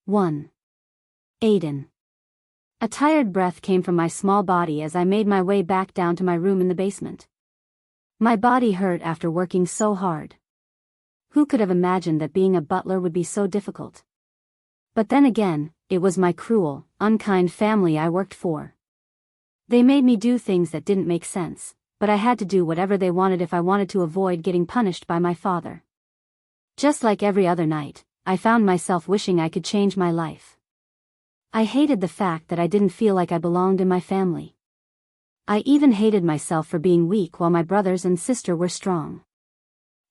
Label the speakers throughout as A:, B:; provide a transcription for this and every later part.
A: 1. Aidan. A tired breath came from my small body as I made my way back down to my room in the basement. My body hurt after working so hard. Who could have imagined that being a butler would be so difficult? But then again, it was my cruel, unkind family I worked for. They made me do things that didn't make sense, but I had to do whatever they wanted if I wanted to avoid getting punished by my father. Just like every other night, I found myself wishing I could change my life. I hated the fact that I didn't feel like I belonged in my family. I even hated myself for being weak while my brothers and sister were strong.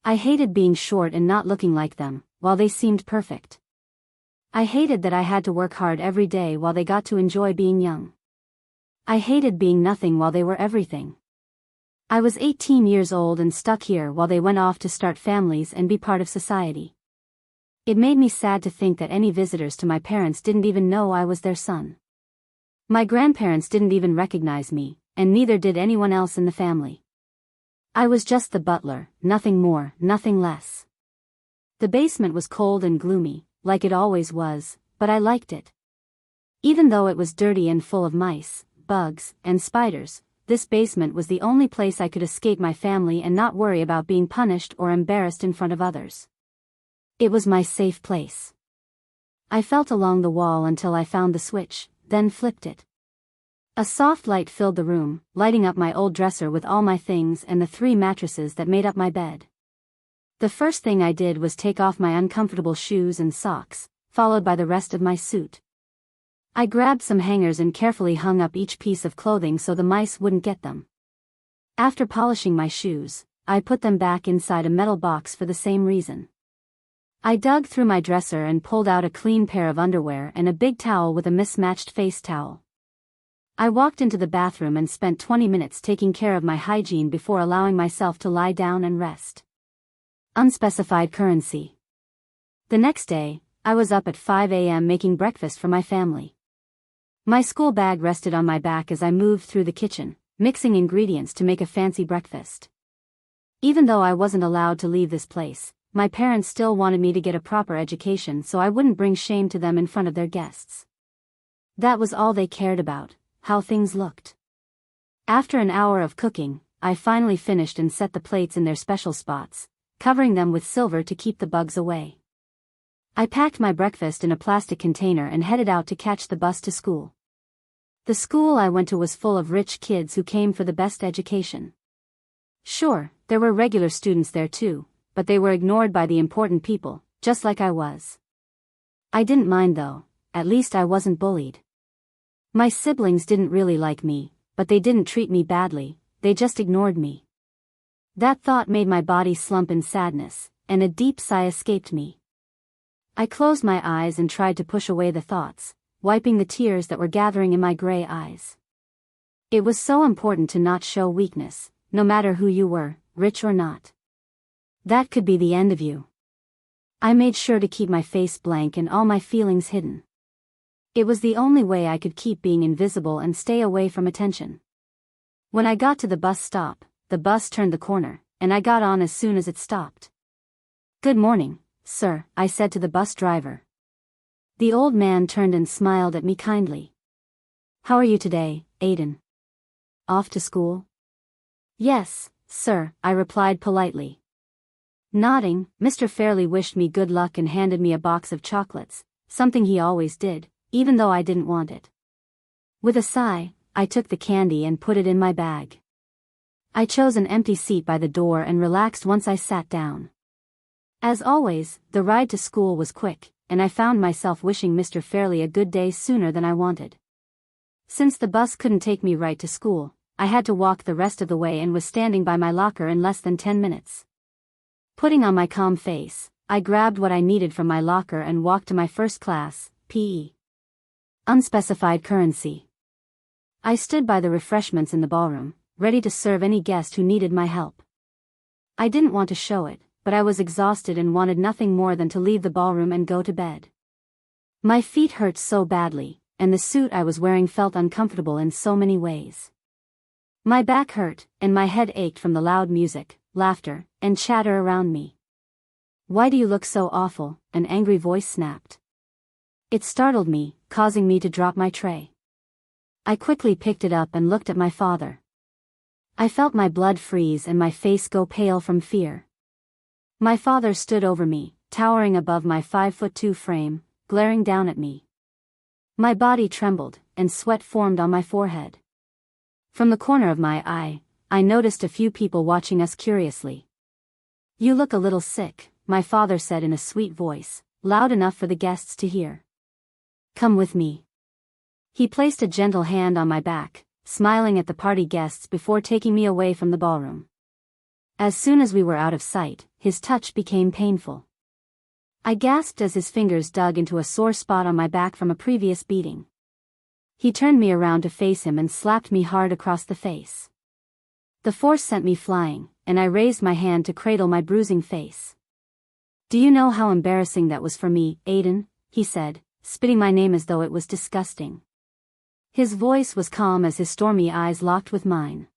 A: I hated being short and not looking like them, while they seemed perfect. I hated that I had to work hard every day while they got to enjoy being young. I hated being nothing while they were everything. I was 18 years old and stuck here while they went off to start families and be part of society. It made me sad to think that any visitors to my parents didn't even know I was their son. My grandparents didn't even recognize me, and neither did anyone else in the family. I was just the butler, nothing more, nothing less. The basement was cold and gloomy, like it always was, but I liked it. Even though it was dirty and full of mice, bugs, and spiders, this basement was the only place I could escape my family and not worry about being punished or embarrassed in front of others. It was my safe place. I felt along the wall until I found the switch, then flipped it. A soft light filled the room, lighting up my old dresser with all my things and the 3 mattresses that made up my bed. The first thing I did was take off my uncomfortable shoes and socks, followed by the rest of my suit. I grabbed some hangers and carefully hung up each piece of clothing so the mice wouldn't get them. After polishing my shoes, I put them back inside a metal box for the same reason. I dug through my dresser and pulled out a clean pair of underwear and a big towel with a mismatched face towel. I walked into the bathroom and spent 20 minutes taking care of my hygiene before allowing myself to lie down and rest. Unspecified currency. The next day, I was up at 5 a.m. making breakfast for my family. My school bag rested on my back as I moved through the kitchen, mixing ingredients to make a fancy breakfast. Even though I wasn't allowed to leave this place, my parents still wanted me to get a proper education so I wouldn't bring shame to them in front of their guests. That was all they cared about, how things looked. After an hour of cooking, I finally finished and set the plates in their special spots, covering them with silver to keep the bugs away. I packed my breakfast in a plastic container and headed out to catch the bus to school. The school I went to was full of rich kids who came for the best education. Sure, there were regular students there too, but they were ignored by the important people, just like I was. I didn't mind though, at least I wasn't bullied. My siblings didn't really like me, but they didn't treat me badly, they just ignored me. That thought made my body slump in sadness, and a deep sigh escaped me. I closed my eyes and tried to push away the thoughts, wiping the tears that were gathering in my gray eyes. It was so important to not show weakness, no matter who you were, rich or not. That could be the end of you. I made sure to keep my face blank and all my feelings hidden. It was the only way I could keep being invisible and stay away from attention. When I got to the bus stop, the bus turned the corner, and I got on as soon as it stopped. "Good morning, sir," I said to the bus driver. The old man turned and smiled at me kindly. "How are you today, Aidan? Off to school?" "Yes, sir," I replied politely. Nodding, Mr. Fairley wished me good luck and handed me a box of chocolates, something he always did, even though I didn't want it. With a sigh, I took the candy and put it in my bag. I chose an empty seat by the door and relaxed once I sat down. As always, the ride to school was quick, and I found myself wishing Mr. Fairley a good day sooner than I wanted. Since the bus couldn't take me right to school, I had to walk the rest of the way and was standing by my locker in less than 10 minutes. Putting on my calm face, I grabbed what I needed from my locker and walked to my first class, PE. Unspecified currency. I stood by the refreshments in the ballroom, ready to serve any guest who needed my help. I didn't want to show it, but I was exhausted and wanted nothing more than to leave the ballroom and go to bed. My feet hurt so badly, and the suit I was wearing felt uncomfortable in so many ways. My back hurt, and my head ached from the loud music, laughter, and chatter around me. "Why do you look so awful?" an angry voice snapped. It startled me, causing me to drop my tray. I quickly picked it up and looked at my father. I felt my blood freeze and my face go pale from fear. My father stood over me, towering above my 5'2" frame, glaring down at me. My body trembled, and sweat formed on my forehead. From the corner of my eye, I noticed a few people watching us curiously. "You look a little sick," my father said in a sweet voice, loud enough for the guests to hear. "Come with me." He placed a gentle hand on my back, smiling at the party guests before taking me away from the ballroom. As soon as we were out of sight, his touch became painful. I gasped as his fingers dug into a sore spot on my back from a previous beating. He turned me around to face him and slapped me hard across the face. The force sent me flying, and I raised my hand to cradle my bruising face. "Do you know how embarrassing that was for me, Aidan?" he said, spitting my name as though it was disgusting. His voice was calm as his stormy eyes locked with mine.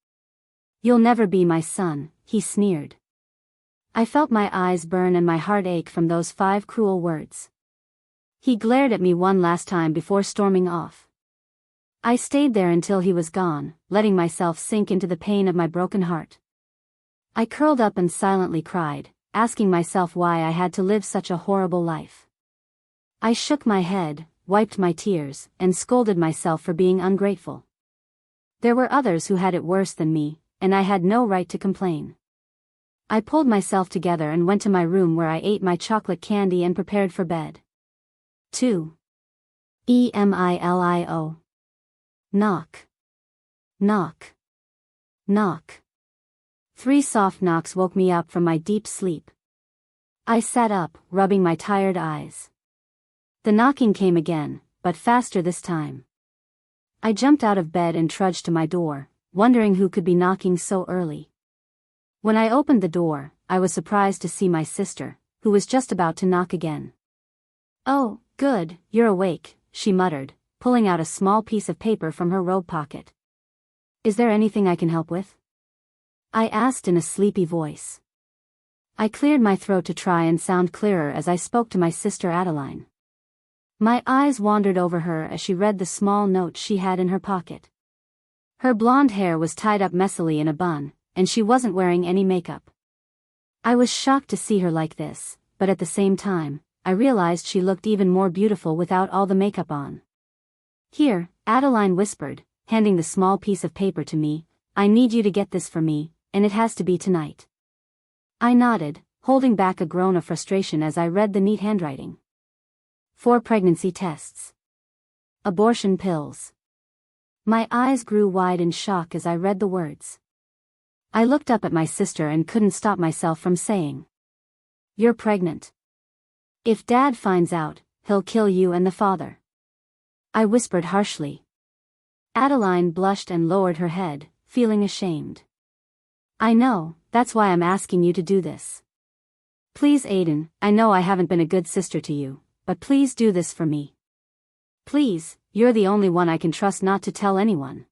A: "You'll never be my son," he sneered. I felt my eyes burn and my heart ache from those 5 cruel words. He glared at me one last time before storming off. I stayed there until he was gone, letting myself sink into the pain of my broken heart. I curled up and silently cried, asking myself why I had to live such a horrible life. I shook my head, wiped my tears, and scolded myself for being ungrateful. There were others who had it worse than me, and I had no right to complain. I pulled myself together and went to my room where I ate my chocolate candy and prepared for bed. 2. Emilio. Knock. Knock. Knock. 3 soft knocks woke me up from my deep sleep. I sat up, rubbing my tired eyes. The knocking came again, but faster this time. I jumped out of bed and trudged to my door, wondering who could be knocking so early. When I opened the door, I was surprised to see my sister, who was just about to knock again. "Oh, good, you're awake," she muttered, pulling out a small piece of paper from her robe pocket. "Is there anything I can help with?" I asked in a sleepy voice. I cleared my throat to try and sound clearer as I spoke to my sister Adeline. My eyes wandered over her as she read the small note she had in her pocket. Her blonde hair was tied up messily in a bun, and she wasn't wearing any makeup. I was shocked to see her like this, but at the same time, I realized she looked even more beautiful without all the makeup on. "Here," Adeline whispered, handing the small piece of paper to me, "I need you to get this for me, and it has to be tonight." I nodded, holding back a groan of frustration as I read the neat handwriting. 4 pregnancy tests. Abortion pills. My eyes grew wide in shock as I read the words. I looked up at my sister and couldn't stop myself from saying, "You're pregnant. If Dad finds out, he'll kill you and the father." I whispered harshly. Adeline blushed and lowered her head, feeling ashamed. "I know, that's why I'm asking you to do this. Please, Aidan, I know I haven't been a good sister to you, but please do this for me. Please, you're the only one I can trust not to tell anyone."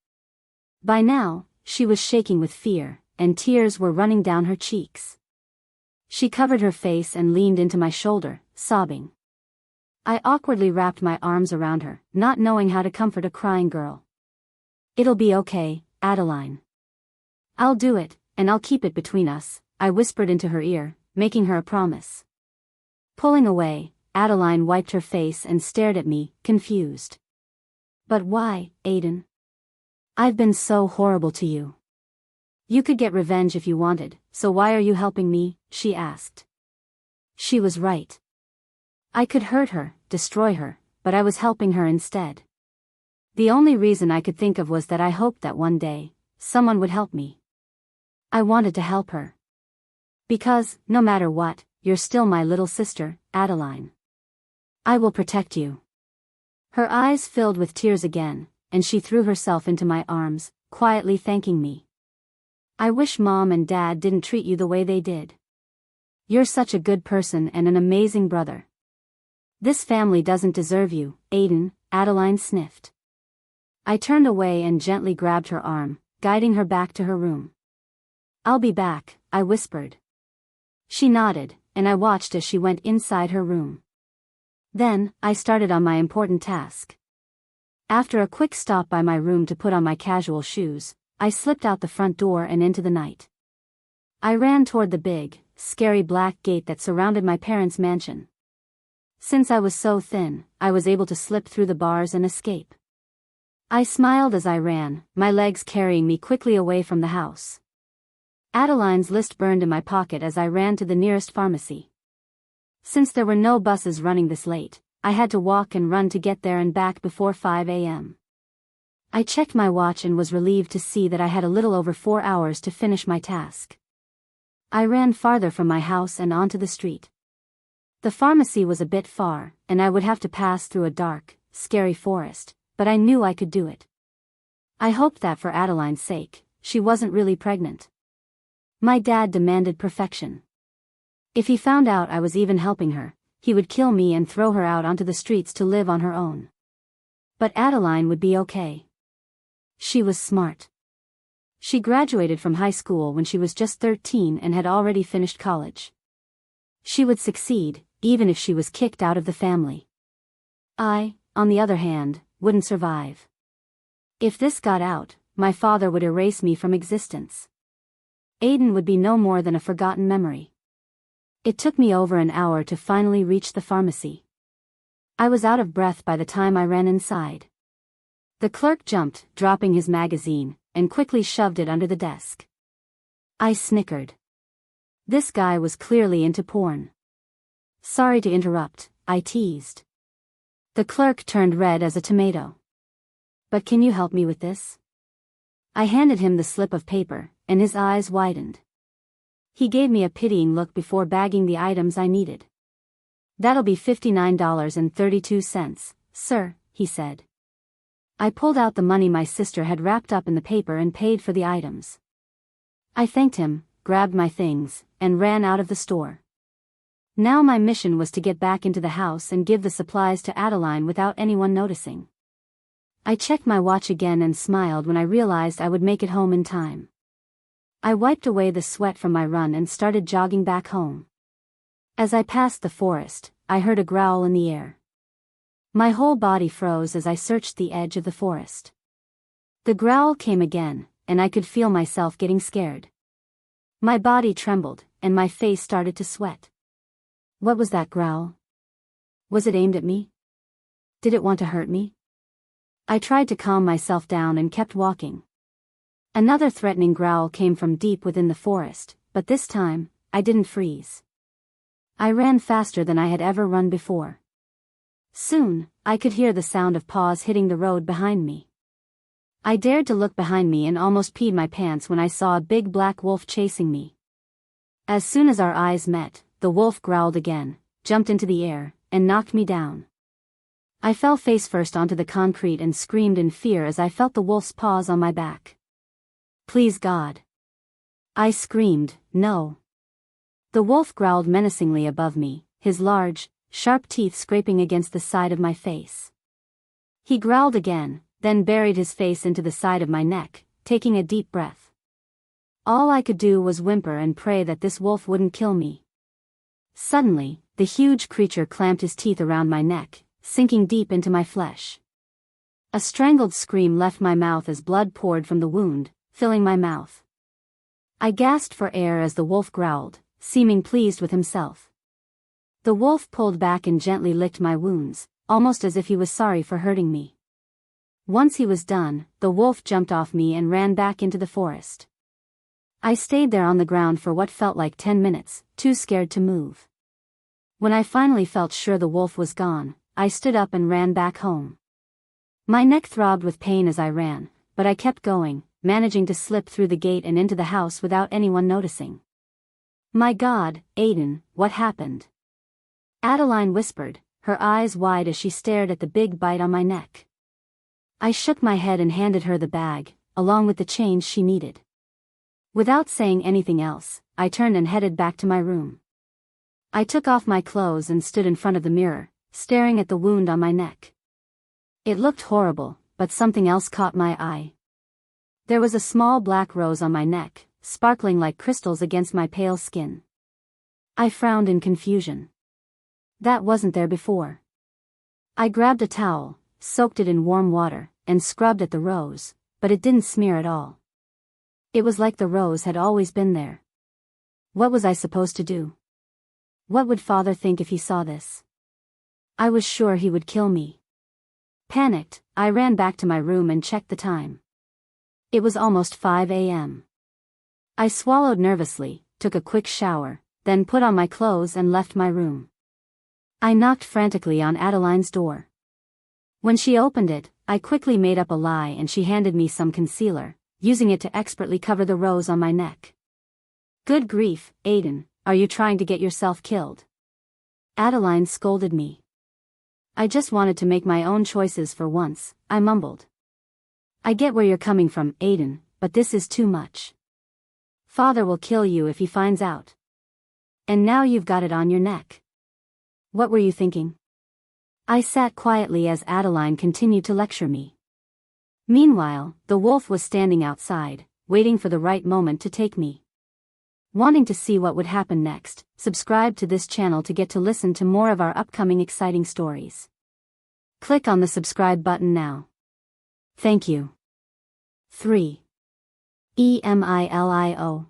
A: By now, she was shaking with fear, and tears were running down her cheeks. She covered her face and leaned into my shoulder, sobbing. I awkwardly wrapped my arms around her, not knowing how to comfort a crying girl. "It'll be okay, Adeline. I'll do it, and I'll keep it between us," I whispered into her ear, making her a promise. Pulling away, Adeline wiped her face and stared at me, confused. "But why, Aidan? I've been so horrible to you." "You could get revenge if you wanted, so why are you helping me?" she asked. She was right. I could hurt her, destroy her, but I was helping her instead. The only reason I could think of was that I hoped that one day, someone would help me. I wanted to help her. Because, no matter what, you're still my little sister, Adeline. I will protect you. Her eyes filled with tears again, and she threw herself into my arms, quietly thanking me. "I wish Mom and Dad didn't treat you the way they did. You're such a good person and an amazing brother. This family doesn't deserve you, Aidan," Adeline sniffed. I turned away and gently grabbed her arm, guiding her back to her room. "I'll be back," I whispered. She nodded, and I watched as she went inside her room. Then, I started on my important task. After a quick stop by my room to put on my casual shoes, I slipped out the front door and into the night. I ran toward the big, scary black gate that surrounded my parents' mansion. Since I was so thin, I was able to slip through the bars and escape. I smiled as I ran, my legs carrying me quickly away from the house. Adeline's list burned in my pocket as I ran to the nearest pharmacy. Since there were no buses running this late, I had to walk and run to get there and back before 5 a.m. I checked my watch and was relieved to see that I had a little over 4 hours to finish my task. I ran farther from my house and onto the street. The pharmacy was a bit far, and I would have to pass through a dark, scary forest, but I knew I could do it. I hoped that for Adeline's sake, she wasn't really pregnant. My dad demanded perfection. If he found out I was even helping her, he would kill me and throw her out onto the streets to live on her own. But Adeline would be okay. She was smart. She graduated from high school when she was just 13 and had already finished college. She would succeed, even if she was kicked out of the family. I, on the other hand, wouldn't survive. If this got out, my father would erase me from existence. Aidan would be no more than a forgotten memory. It took me over an hour to finally reach the pharmacy. I was out of breath by the time I ran inside. The clerk jumped, dropping his magazine, and quickly shoved it under the desk. I snickered. This guy was clearly into porn. Sorry to interrupt, I teased. The clerk turned red as a tomato. But can you help me with this? I handed him the slip of paper, and his eyes widened. He gave me a pitying look before bagging the items I needed. That'll be $59.32, sir, he said. I pulled out the money my sister had wrapped up in the paper and paid for the items. I thanked him, grabbed my things, and ran out of the store. Now my mission was to get back into the house and give the supplies to Adeline without anyone noticing. I checked my watch again and smiled when I realized I would make it home in time. I wiped away the sweat from my run and started jogging back home. As I passed the forest, I heard a growl in the air. My whole body froze as I searched the edge of the forest. The growl came again, and I could feel myself getting scared. My body trembled, and my face started to sweat. What was that growl? Was it aimed at me? Did it want to hurt me? I tried to calm myself down and kept walking. Another threatening growl came from deep within the forest, but this time, I didn't freeze. I ran faster than I had ever run before. Soon, I could hear the sound of paws hitting the road behind me. I dared to look behind me and almost peed my pants when I saw a big black wolf chasing me. As soon as our eyes met, the wolf growled again, jumped into the air, and knocked me down. I fell face first onto the concrete and screamed in fear as I felt the wolf's paws on my back. Please God. I screamed, no. The wolf growled menacingly above me, his large, sharp teeth scraping against the side of my face. He growled again, then buried his face into the side of my neck, taking a deep breath. All I could do was whimper and pray that this wolf wouldn't kill me. Suddenly, the huge creature clamped his teeth around my neck, sinking deep into my flesh. A strangled scream left my mouth as blood poured from the wound, filling my mouth. I gasped for air as the wolf growled, seeming pleased with himself. The wolf pulled back and gently licked my wounds, almost as if he was sorry for hurting me. Once he was done, the wolf jumped off me and ran back into the forest. I stayed there on the ground for what felt like 10 minutes, too scared to move. When I finally felt sure the wolf was gone, I stood up and ran back home. My neck throbbed with pain as I ran, but I kept going, managing to slip through the gate and into the house without anyone noticing. My God, Aidan, what happened? Adeline whispered, her eyes wide as she stared at the big bite on my neck. I shook my head and handed her the bag, along with the change she needed. Without saying anything else, I turned and headed back to my room. I took off my clothes and stood in front of the mirror, staring at the wound on my neck. It looked horrible, but something else caught my eye. There was a small black rose on my neck, sparkling like crystals against my pale skin. I frowned in confusion. That wasn't there before. I grabbed a towel, soaked it in warm water, and scrubbed at the rose, but it didn't smear at all. It was like the rose had always been there. What was I supposed to do? What would Father think if he saw this? I was sure he would kill me. Panicked, I ran back to my room and checked the time. It was almost 5 a.m. I swallowed nervously, took a quick shower, then put on my clothes and left my room. I knocked frantically on Adeline's door. When she opened it, I quickly made up a lie and she handed me some concealer, using it to expertly cover the rose on my neck. Good grief, Aidan, are you trying to get yourself killed? Adeline scolded me. I just wanted to make my own choices for once, I mumbled. I get where you're coming from, Aidan, but this is too much. Father will kill you if he finds out. And now you've got it on your neck. What were you thinking? I sat quietly as Adeline continued to lecture me. Meanwhile, the wolf was standing outside, waiting for the right moment to take me. Wanting to see what would happen next, subscribe to this channel to get to listen to more of our upcoming exciting stories. Click on the subscribe button now. Thank you. 3. Emilio.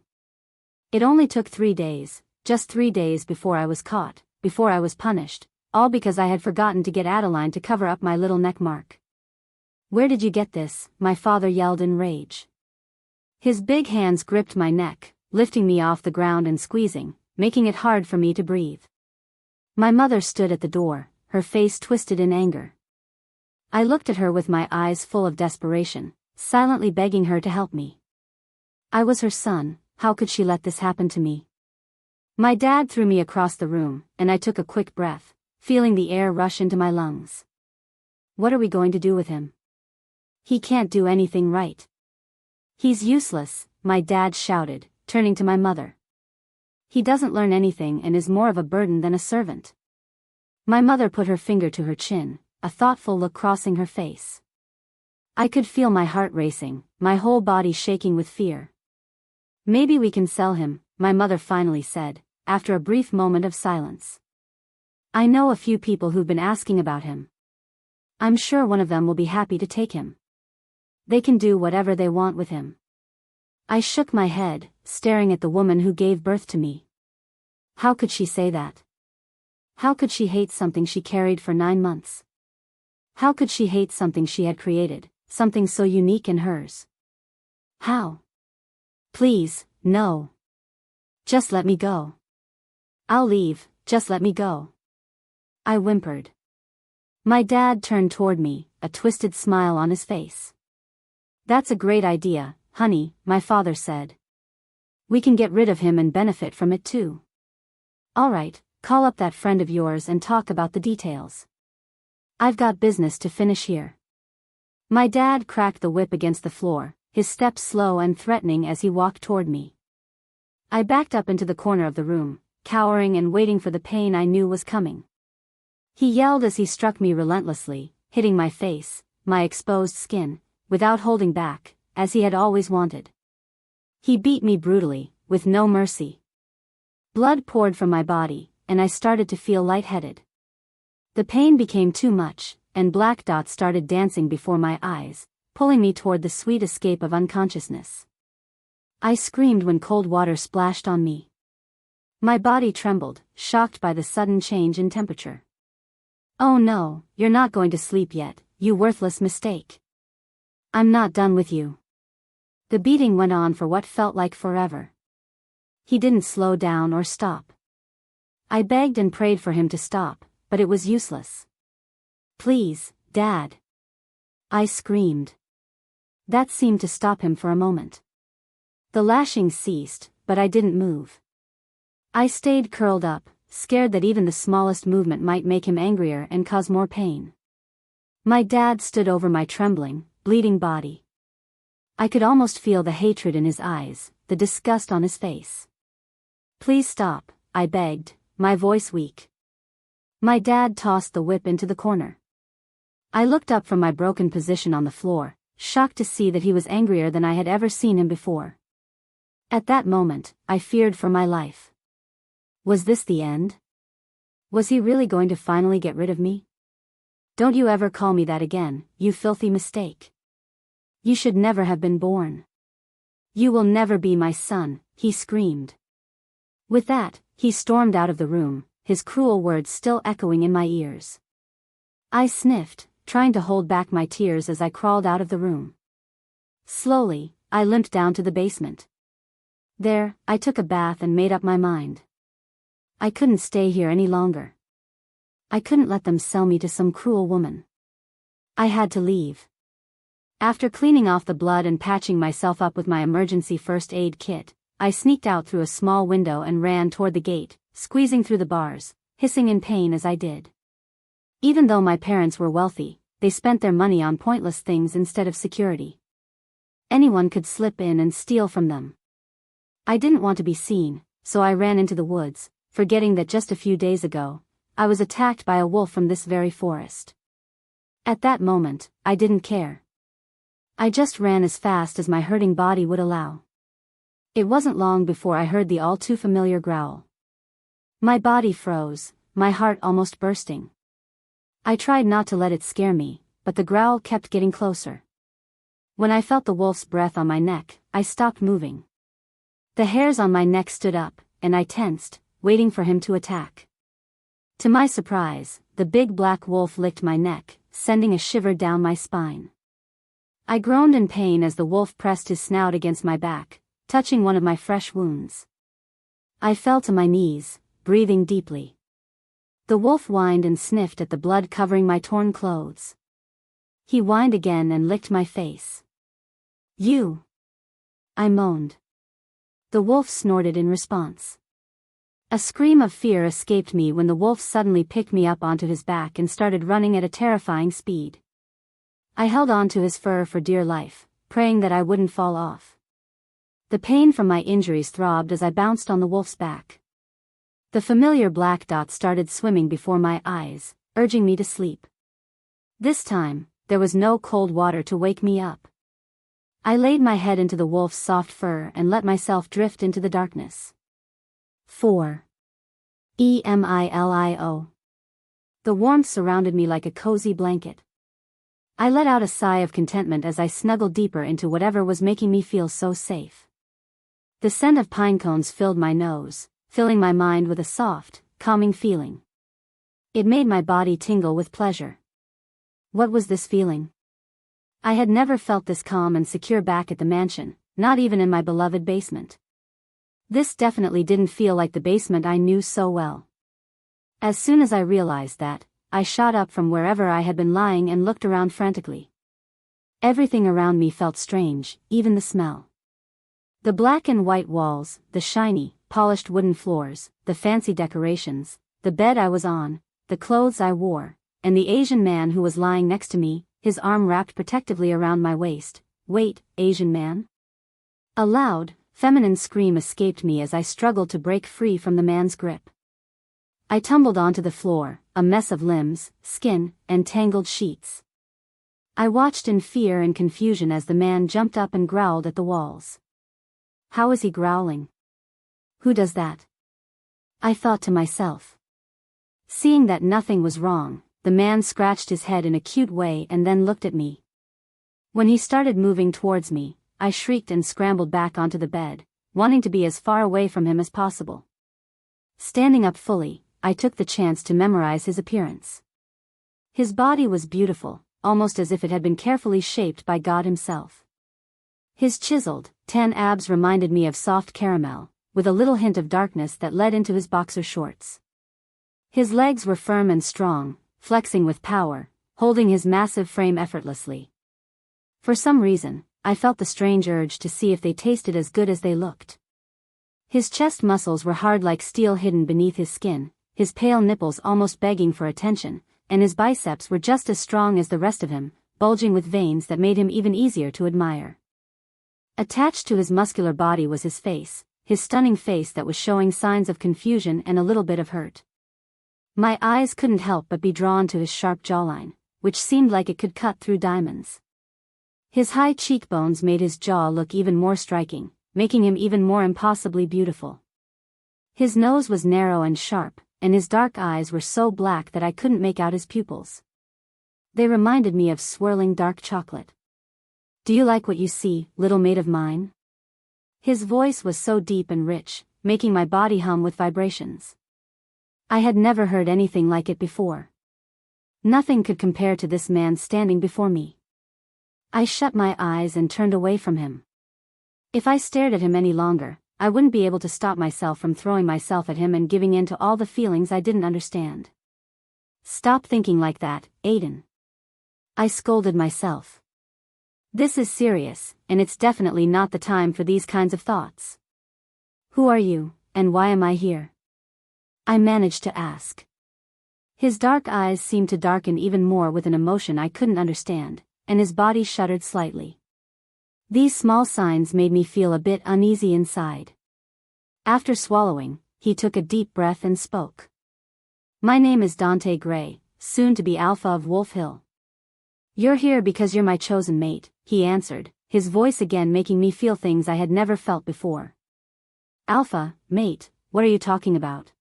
A: It only took 3 days, just 3 days before I was caught, before I was punished, all because I had forgotten to get Adeline to cover up my little neck mark. Where did you get this? My father yelled in rage. His big hands gripped my neck, lifting me off the ground and squeezing, making it hard for me to breathe. My mother stood at the door, her face twisted in anger. I looked at her with my eyes full of desperation, silently begging her to help me. I was her son, how could she let this happen to me? My dad threw me across the room, and I took a quick breath, feeling the air rush into my lungs. What are we going to do with him? He can't do anything right. He's useless, my dad shouted, turning to my mother. He doesn't learn anything and is more of a burden than a servant. My mother put her finger to her chin, a thoughtful look crossing her face. I could feel my heart racing, my whole body shaking with fear. Maybe we can sell him, my mother finally said, after a brief moment of silence. I know a few people who've been asking about him. I'm sure one of them will be happy to take him. They can do whatever they want with him. I shook my head, staring at the woman who gave birth to me. How could she say that? How could she hate something she carried for 9 months? How could she hate something she had created, something so unique in hers? How? Please, no. Just let me go. I'll leave, just let me go. I whimpered. My dad turned toward me, a twisted smile on his face. That's a great idea, honey, my father said. We can get rid of him and benefit from it too. All right, call up that friend of yours and talk about the details. I've got business to finish here. My dad cracked the whip against the floor, his steps slow and threatening as he walked toward me. I backed up into the corner of the room, cowering and waiting for the pain I knew was coming. He yelled as he struck me relentlessly, hitting my face, my exposed skin, without holding back, as he had always wanted. He beat me brutally, with no mercy. Blood poured from my body, and I started to feel lightheaded. The pain became too much, and black dots started dancing before my eyes, pulling me toward the sweet escape of unconsciousness. I screamed when cold water splashed on me. My body trembled, shocked by the sudden change in temperature. Oh no, you're not going to sleep yet, you worthless mistake. I'm not done with you. The beating went on for what felt like forever. He didn't slow down or stop. I begged and prayed for him to stop, but it was useless. Please, Dad. I screamed. That seemed to stop him for a moment. The lashing ceased, but I didn't move. I stayed curled up, scared that even the smallest movement might make him angrier and cause more pain. My dad stood over my trembling, bleeding body. I could almost feel the hatred in his eyes, the disgust on his face. Please stop, I begged, my voice weak. My dad tossed the whip into the corner. I looked up from my broken position on the floor, shocked to see that he was angrier than I had ever seen him before. At that moment, I feared for my life. Was this the end? Was he really going to finally get rid of me? Don't you ever call me that again, you filthy mistake. You should never have been born. You will never be my son, he screamed. With that, he stormed out of the room, his cruel words still echoing in my ears. I sniffed, trying to hold back my tears as I crawled out of the room. Slowly, I limped down to the basement. There, I took a bath and made up my mind. I couldn't stay here any longer. I couldn't let them sell me to some cruel woman. I had to leave. After cleaning off the blood and patching myself up with my emergency first aid kit, I sneaked out through a small window and ran toward the gate, squeezing through the bars, hissing in pain as I did. Even though my parents were wealthy, they spent their money on pointless things instead of security. Anyone could slip in and steal from them. I didn't want to be seen, so I ran into the woods, forgetting that just a few days ago, I was attacked by a wolf from this very forest. At that moment, I didn't care. I just ran as fast as my hurting body would allow. It wasn't long before I heard the all-too-familiar growl. My body froze, my heart almost bursting. I tried not to let it scare me, but the growl kept getting closer. When I felt the wolf's breath on my neck, I stopped moving. The hairs on my neck stood up, and I tensed, waiting for him to attack. To my surprise, the big black wolf licked my neck, sending a shiver down my spine. I groaned in pain as the wolf pressed his snout against my back, touching one of my fresh wounds. I fell to my knees, breathing deeply. The wolf whined and sniffed at the blood covering my torn clothes. He whined again and licked my face. You! I moaned. The wolf snorted in response. A scream of fear escaped me when the wolf suddenly picked me up onto his back and started running at a terrifying speed. I held on to his fur for dear life, praying that I wouldn't fall off. The pain from my injuries throbbed as I bounced on the wolf's back. The familiar black dots started swimming before my eyes, urging me to sleep. This time, there was no cold water to wake me up. I laid my head into the wolf's soft fur and let myself drift into the darkness. 4. Emilio. The warmth surrounded me like a cozy blanket. I let out a sigh of contentment as I snuggled deeper into whatever was making me feel so safe. The scent of pine cones filled my nose, filling my mind with a soft, calming feeling. It made my body tingle with pleasure. What was this feeling? I had never felt this calm and secure back at the mansion, not even in my beloved basement. This definitely didn't feel like the basement I knew so well. As soon as I realized that, I shot up from wherever I had been lying and looked around frantically. Everything around me felt strange, even the smell. The black and white walls, the shiny, polished wooden floors, the fancy decorations, the bed I was on, the clothes I wore, and the Asian man who was lying next to me, his arm wrapped protectively around my waist. Wait, Asian man? A loud, feminine scream escaped me as I struggled to break free from the man's grip. I tumbled onto the floor, a mess of limbs, skin, and tangled sheets. I watched in fear and confusion as the man jumped up and growled at the walls. How is he growling? Who does that? I thought to myself. Seeing that nothing was wrong, the man scratched his head in a cute way and then looked at me. When he started moving towards me, I shrieked and scrambled back onto the bed, wanting to be as far away from him as possible. Standing up fully, I took the chance to memorize his appearance. His body was beautiful, almost as if it had been carefully shaped by God himself. His chiseled, tan abs reminded me of soft caramel, with a little hint of darkness that led into his boxer shorts. His legs were firm and strong, flexing with power, holding his massive frame effortlessly. For some reason, I felt the strange urge to see if they tasted as good as they looked. His chest muscles were hard like steel hidden beneath his skin, his pale nipples almost begging for attention, and his biceps were just as strong as the rest of him, bulging with veins that made him even easier to admire. Attached to his muscular body was his stunning face that was showing signs of confusion and a little bit of hurt. My eyes couldn't help but be drawn to his sharp jawline, which seemed like it could cut through diamonds. His high cheekbones made his jaw look even more striking, making him even more impossibly beautiful. His nose was narrow and sharp, and his dark eyes were so black that I couldn't make out his pupils. They reminded me of swirling dark chocolate. Do you like what you see, little maid of mine? His voice was so deep and rich, making my body hum with vibrations. I had never heard anything like it before. Nothing could compare to this man standing before me. I shut my eyes and turned away from him. If I stared at him any longer, I wouldn't be able to stop myself from throwing myself at him and giving in to all the feelings I didn't understand. Stop thinking like that, Aidan. I scolded myself. This is serious, and it's definitely not the time for these kinds of thoughts. Who are you, and why am I here? I managed to ask. His dark eyes seemed to darken even more with an emotion I couldn't understand, and his body shuddered slightly. These small signs made me feel a bit uneasy inside. After swallowing, he took a deep breath and spoke. My name is Dante Gray, soon to be Alpha of Wolf Hill. You're here because you're my chosen mate, he answered, his voice again making me feel things I had never felt before. Alpha, mate, what are you talking about?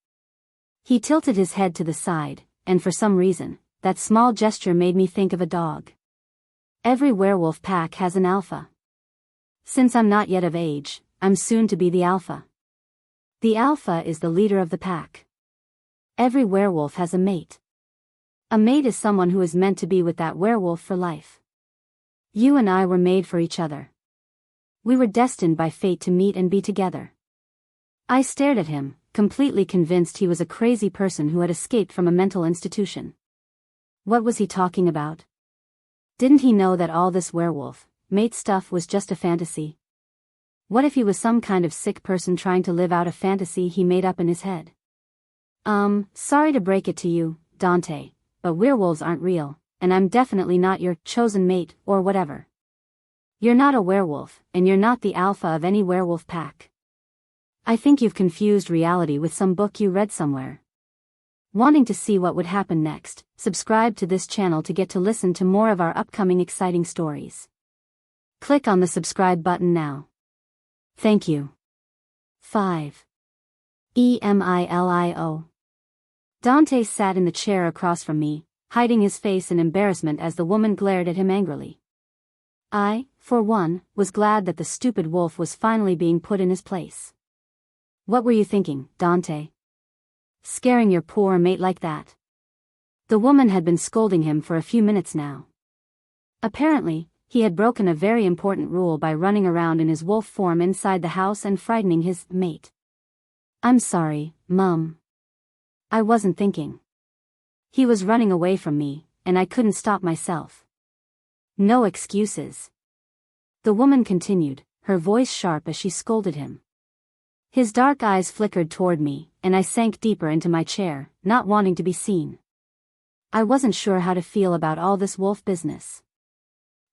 A: He tilted his head to the side, and for some reason, that small gesture made me think of a dog. Every werewolf pack has an alpha. Since I'm not yet of age, I'm soon to be the alpha. The alpha is the leader of the pack. Every werewolf has a mate. A mate is someone who is meant to be with that werewolf for life. You and I were made for each other. We were destined by fate to meet and be together. I stared at him, completely convinced he was a crazy person who had escaped from a mental institution. What was he talking about? Didn't he know that all this werewolf, mate stuff was just a fantasy? What if he was some kind of sick person trying to live out a fantasy he made up in his head? Sorry to break it to you, Dante, but werewolves aren't real, and I'm definitely not your chosen mate or whatever. You're not a werewolf, and you're not the alpha of any werewolf pack. I think you've confused reality with some book you read somewhere. Wanting to see what would happen next, subscribe to this channel to get to listen to more of our upcoming exciting stories. Click on the subscribe button now. Thank you. 5. Emilio. Dante sat in the chair across from me, hiding his face in embarrassment as the woman glared at him angrily. I, for one, was glad that the stupid wolf was finally being put in his place. What were you thinking, Dante? Scaring your poor mate like that? The woman had been scolding him for a few minutes now. Apparently, he had broken a very important rule by running around in his wolf form inside the house and frightening his mate. I'm sorry, Mum. I wasn't thinking. He was running away from me, and I couldn't stop myself. No excuses. The woman continued, her voice sharp as she scolded him. His dark eyes flickered toward me, and I sank deeper into my chair, not wanting to be seen. I wasn't sure how to feel about all this wolf business.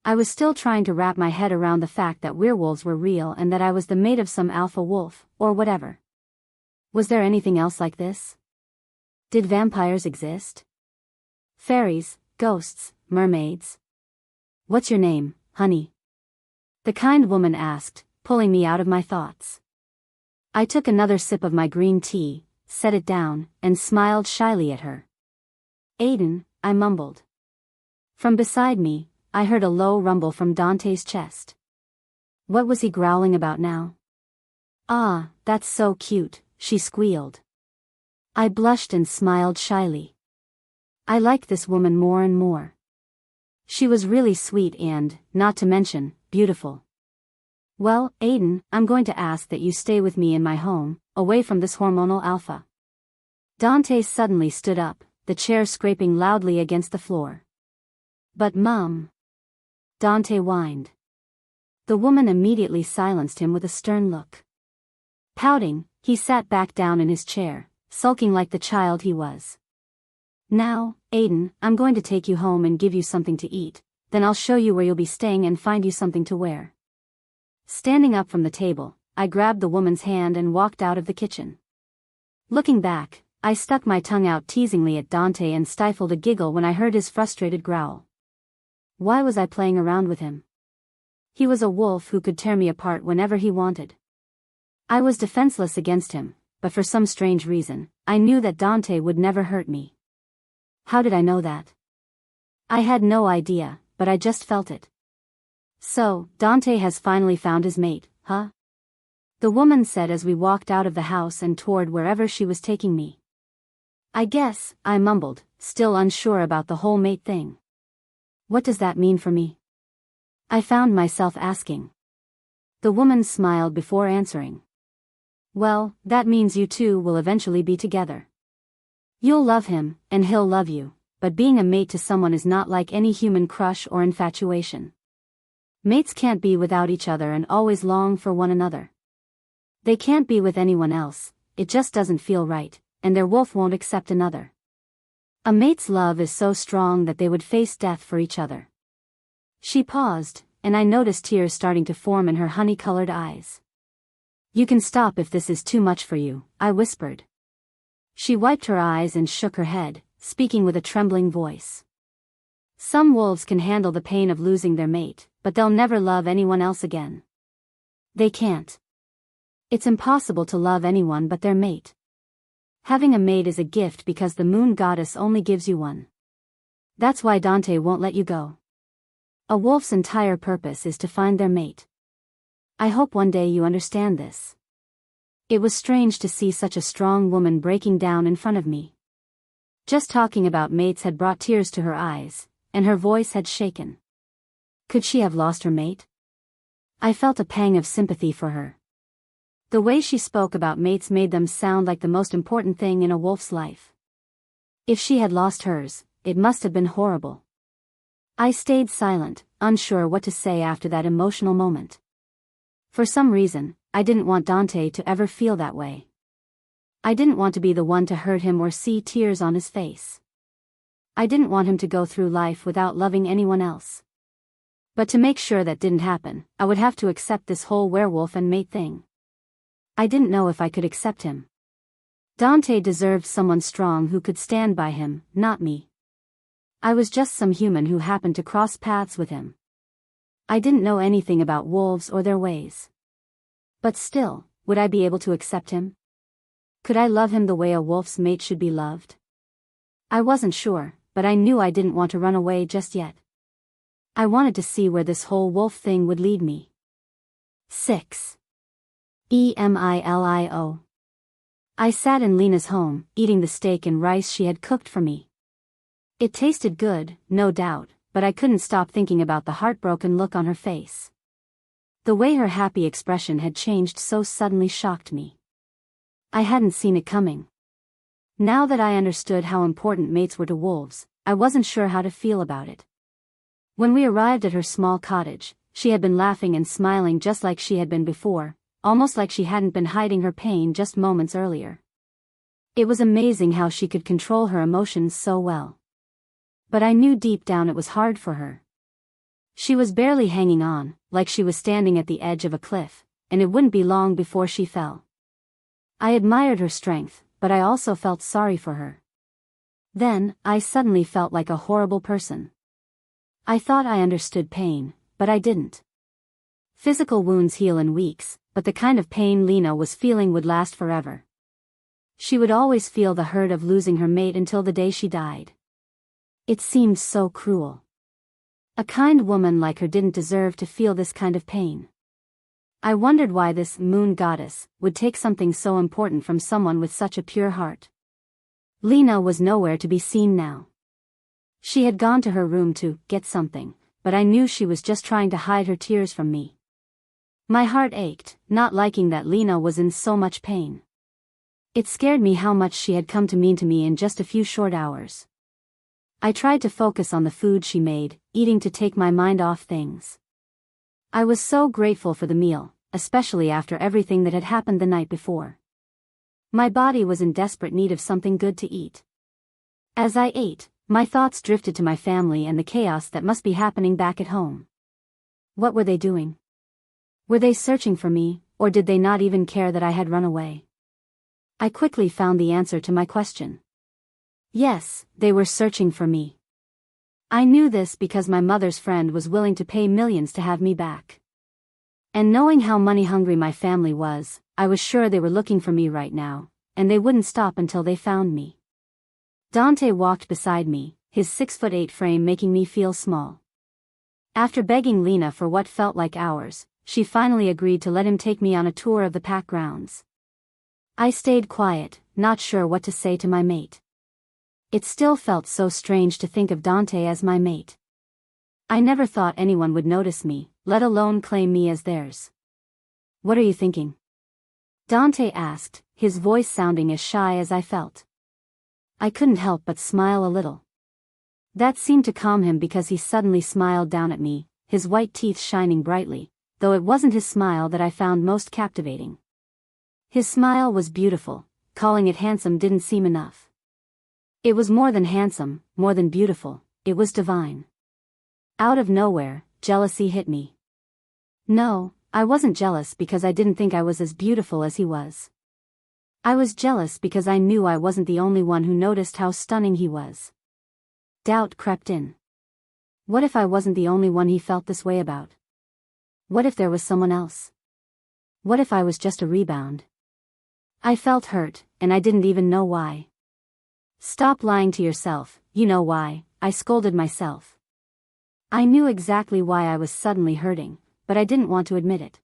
A: I was still trying to wrap my head around the fact that werewolves were real and that I was the mate of some alpha wolf, or whatever. Was there anything else like this? Did vampires exist? Fairies, ghosts, mermaids? What's your name, honey? The kind woman asked, pulling me out of my thoughts. I took another sip of my green tea, set it down, and smiled shyly at her. Aidan, I mumbled. From beside me, I heard a low rumble from Dante's chest. What was he growling about now? Ah, that's so cute, she squealed. I blushed and smiled shyly. I liked this woman more and more. She was really sweet and, not to mention, beautiful. Well, Aidan, I'm going to ask that you stay with me in my home, away from this hormonal alpha. Dante suddenly stood up, the chair scraping loudly against the floor. But Mum. Dante whined. The woman immediately silenced him with a stern look. Pouting, he sat back down in his chair, sulking like the child he was. Now, Aidan, I'm going to take you home and give you something to eat, then I'll show you where you'll be staying and find you something to wear. Standing up from the table, I grabbed the woman's hand and walked out of the kitchen. Looking back, I stuck my tongue out teasingly at Dante and stifled a giggle when I heard his frustrated growl. Why was I playing around with him? He was a wolf who could tear me apart whenever he wanted. I was defenseless against him, but for some strange reason, I knew that Dante would never hurt me. How did I know that? I had no idea, but I just felt it. So, Dante has finally found his mate, huh? The woman said as we walked out of the house and toward wherever she was taking me. I guess, I mumbled, still unsure about the whole mate thing. What does that mean for me? I found myself asking. The woman smiled before answering. Well, that means you two will eventually be together. You'll love him, and he'll love you, but being a mate to someone is not like any human crush or infatuation. Mates can't be without each other and always long for one another. They can't be with anyone else, it just doesn't feel right, and their wolf won't accept another. A mate's love is so strong that they would face death for each other. She paused, and I noticed tears starting to form in her honey-colored eyes. You can stop if this is too much for you, I whispered. She wiped her eyes and shook her head, speaking with a trembling voice. Some wolves can handle the pain of losing their mate, but they'll never love anyone else again. They can't. It's impossible to love anyone but their mate. Having a mate is a gift because the moon goddess only gives you one. That's why Dante won't let you go. A wolf's entire purpose is to find their mate. I hope one day you understand this. It was strange to see such a strong woman breaking down in front of me. Just talking about mates had brought tears to her eyes, and her voice had shaken. Could she have lost her mate? I felt a pang of sympathy for her. The way she spoke about mates made them sound like the most important thing in a wolf's life. If she had lost hers, it must have been horrible. I stayed silent, unsure what to say after that emotional moment. For some reason, I didn't want Dante to ever feel that way. I didn't want to be the one to hurt him or see tears on his face. I didn't want him to go through life without loving anyone else. But to make sure that didn't happen, I would have to accept this whole werewolf and mate thing. I didn't know if I could accept him. Dante deserved someone strong who could stand by him, not me. I was just some human who happened to cross paths with him. I didn't know anything about wolves or their ways. But still, would I be able to accept him? Could I love him the way a wolf's mate should be loved? I wasn't sure, but I knew I didn't want to run away just yet. I wanted to see where this whole wolf thing would lead me. 6. Emilio. I sat in Lena's home, eating the steak and rice she had cooked for me. It tasted good, no doubt, but I couldn't stop thinking about the heartbroken look on her face. The way her happy expression had changed so suddenly shocked me. I hadn't seen it coming. Now that I understood how important mates were to wolves, I wasn't sure how to feel about it. When we arrived at her small cottage, she had been laughing and smiling just like she had been before, almost like she hadn't been hiding her pain just moments earlier. It was amazing how she could control her emotions so well. But I knew deep down it was hard for her. She was barely hanging on, like she was standing at the edge of a cliff, and it wouldn't be long before she fell. I admired her strength, but I also felt sorry for her. Then, I suddenly felt like a horrible person. I thought I understood pain, but I didn't. Physical wounds heal in weeks, but the kind of pain Lena was feeling would last forever. She would always feel the hurt of losing her mate until the day she died. It seemed so cruel. A kind woman like her didn't deserve to feel this kind of pain. I wondered why this moon goddess would take something so important from someone with such a pure heart. Lena was nowhere to be seen now. She had gone to her room to get something, but I knew she was just trying to hide her tears from me. My heart ached, not liking that Lena was in so much pain. It scared me how much she had come to mean to me in just a few short hours. I tried to focus on the food she made, eating to take my mind off things. I was so grateful for the meal, especially after everything that had happened the night before. My body was in desperate need of something good to eat. As I ate, my thoughts drifted to my family and the chaos that must be happening back at home. What were they doing? Were they searching for me, or did they not even care that I had run away? I quickly found the answer to my question. Yes, they were searching for me. I knew this because my mother's friend was willing to pay millions to have me back. And knowing how money-hungry my family was, I was sure they were looking for me right now, and they wouldn't stop until they found me. Dante walked beside me, his 6'8" frame making me feel small. After begging Lena for what felt like hours, she finally agreed to let him take me on a tour of the pack grounds. I stayed quiet, not sure what to say to my mate. It still felt so strange to think of Dante as my mate. I never thought anyone would notice me, let alone claim me as theirs. "What are you thinking?" Dante asked, his voice sounding as shy as I felt. I couldn't help but smile a little. That seemed to calm him because he suddenly smiled down at me, his white teeth shining brightly, though it wasn't his smile that I found most captivating. His smile was beautiful, calling it handsome didn't seem enough. It was more than handsome, more than beautiful, it was divine. Out of nowhere, jealousy hit me. No, I wasn't jealous because I didn't think I was as beautiful as he was. I was jealous because I knew I wasn't the only one who noticed how stunning he was. Doubt crept in. What if I wasn't the only one he felt this way about? What if there was someone else? What if I was just a rebound? I felt hurt, and I didn't even know why. "Stop lying to yourself, you know why," I scolded myself. I knew exactly why I was suddenly hurting, but I didn't want to admit it.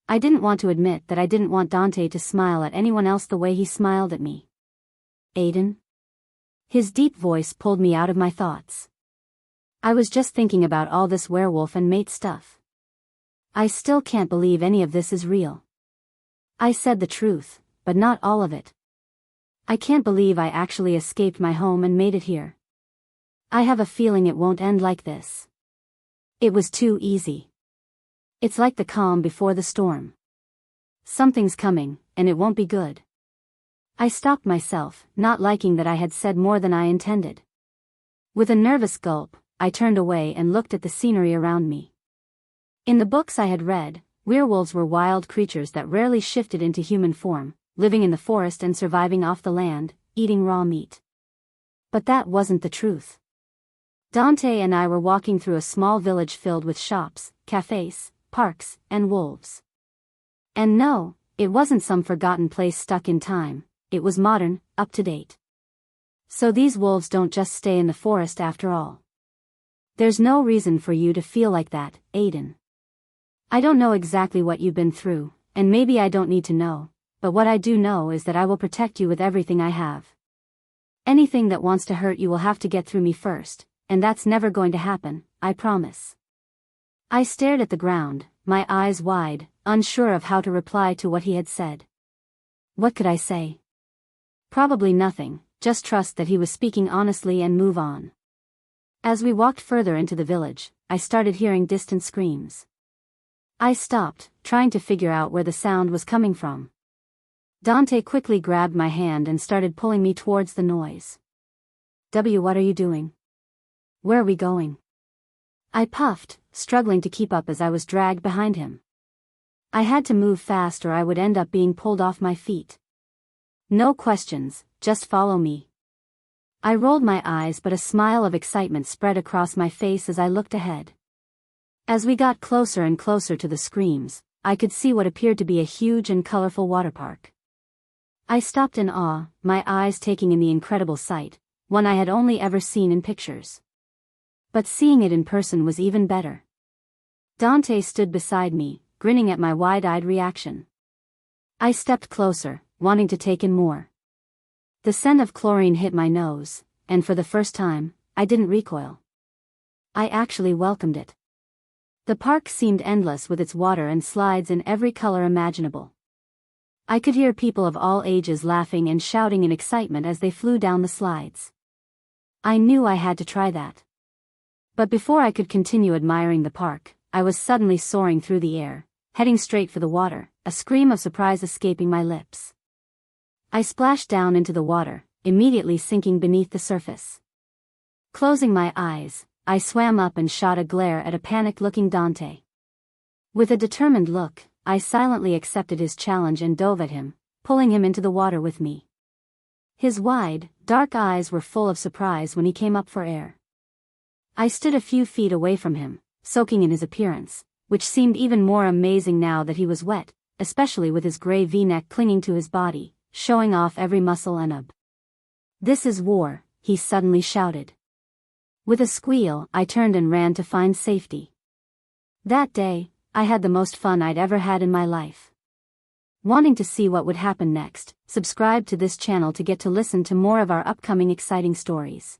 A: I didn't want to admit that I didn't want Dante to smile at anyone else the way he smiled at me. "Aidan?" His deep voice pulled me out of my thoughts. I was just thinking about all this werewolf and mate stuff. I still can't believe any of this is real. I said the truth, but not all of it. I can't believe I actually escaped my home and made it here. I have a feeling it won't end like this. It was too easy. It's like the calm before the storm. Something's coming, and it won't be good. I stopped myself, not liking that I had said more than I intended. With a nervous gulp, I turned away and looked at the scenery around me. In the books I had read, werewolves were wild creatures that rarely shifted into human form, living in the forest and surviving off the land, eating raw meat. But that wasn't the truth. Dante and I were walking through a small village filled with shops, cafes, parks, and wolves. And no, it wasn't some forgotten place stuck in time, it was modern, up to date. So these wolves don't just stay in the forest after all. There's no reason for you to feel like that, Aidan. I don't know exactly what you've been through, and maybe I don't need to know, but what I do know is that I will protect you with everything I have. Anything that wants to hurt you will have to get through me first, and that's never going to happen, I promise. I stared at the ground, my eyes wide, unsure of how to reply to what he had said. What could I say? Probably nothing, just trust that he was speaking honestly and move on. As we walked further into the village, I started hearing distant screams. I stopped, trying to figure out where the sound was coming from. Dante quickly grabbed my hand and started pulling me towards the noise. What are you doing? Where are we going? I puffed, struggling to keep up as I was dragged behind him. I had to move fast or I would end up being pulled off my feet. No questions, just follow me. I rolled my eyes, but a smile of excitement spread across my face as I looked ahead. As we got closer and closer to the screams, I could see what appeared to be a huge and colorful water park. I stopped in awe, my eyes taking in the incredible sight, one I had only ever seen in pictures. But seeing it in person was even better. Dante stood beside me, grinning at my wide-eyed reaction. I stepped closer, wanting to take in more. The scent of chlorine hit my nose, and for the first time, I didn't recoil. I actually welcomed it. The park seemed endless with its water and slides in every color imaginable. I could hear people of all ages laughing and shouting in excitement as they flew down the slides. I knew I had to try that. But before I could continue admiring the park, I was suddenly soaring through the air, heading straight for the water, a scream of surprise escaping my lips. I splashed down into the water, immediately sinking beneath the surface. Closing my eyes, I swam up and shot a glare at a panicked-looking Dante. With a determined look, I silently accepted his challenge and dove at him, pulling him into the water with me. His wide, dark eyes were full of surprise when he came up for air. I stood a few feet away from him, soaking in his appearance, which seemed even more amazing now that he was wet, especially with his gray V-neck clinging to his body, showing off every muscle and ab. "This is war," he suddenly shouted. With a squeal, I turned and ran to find safety. That day, I had the most fun I'd ever had in my life. Wanting to see what would happen next, subscribe to this channel to get to listen to more of our upcoming exciting stories.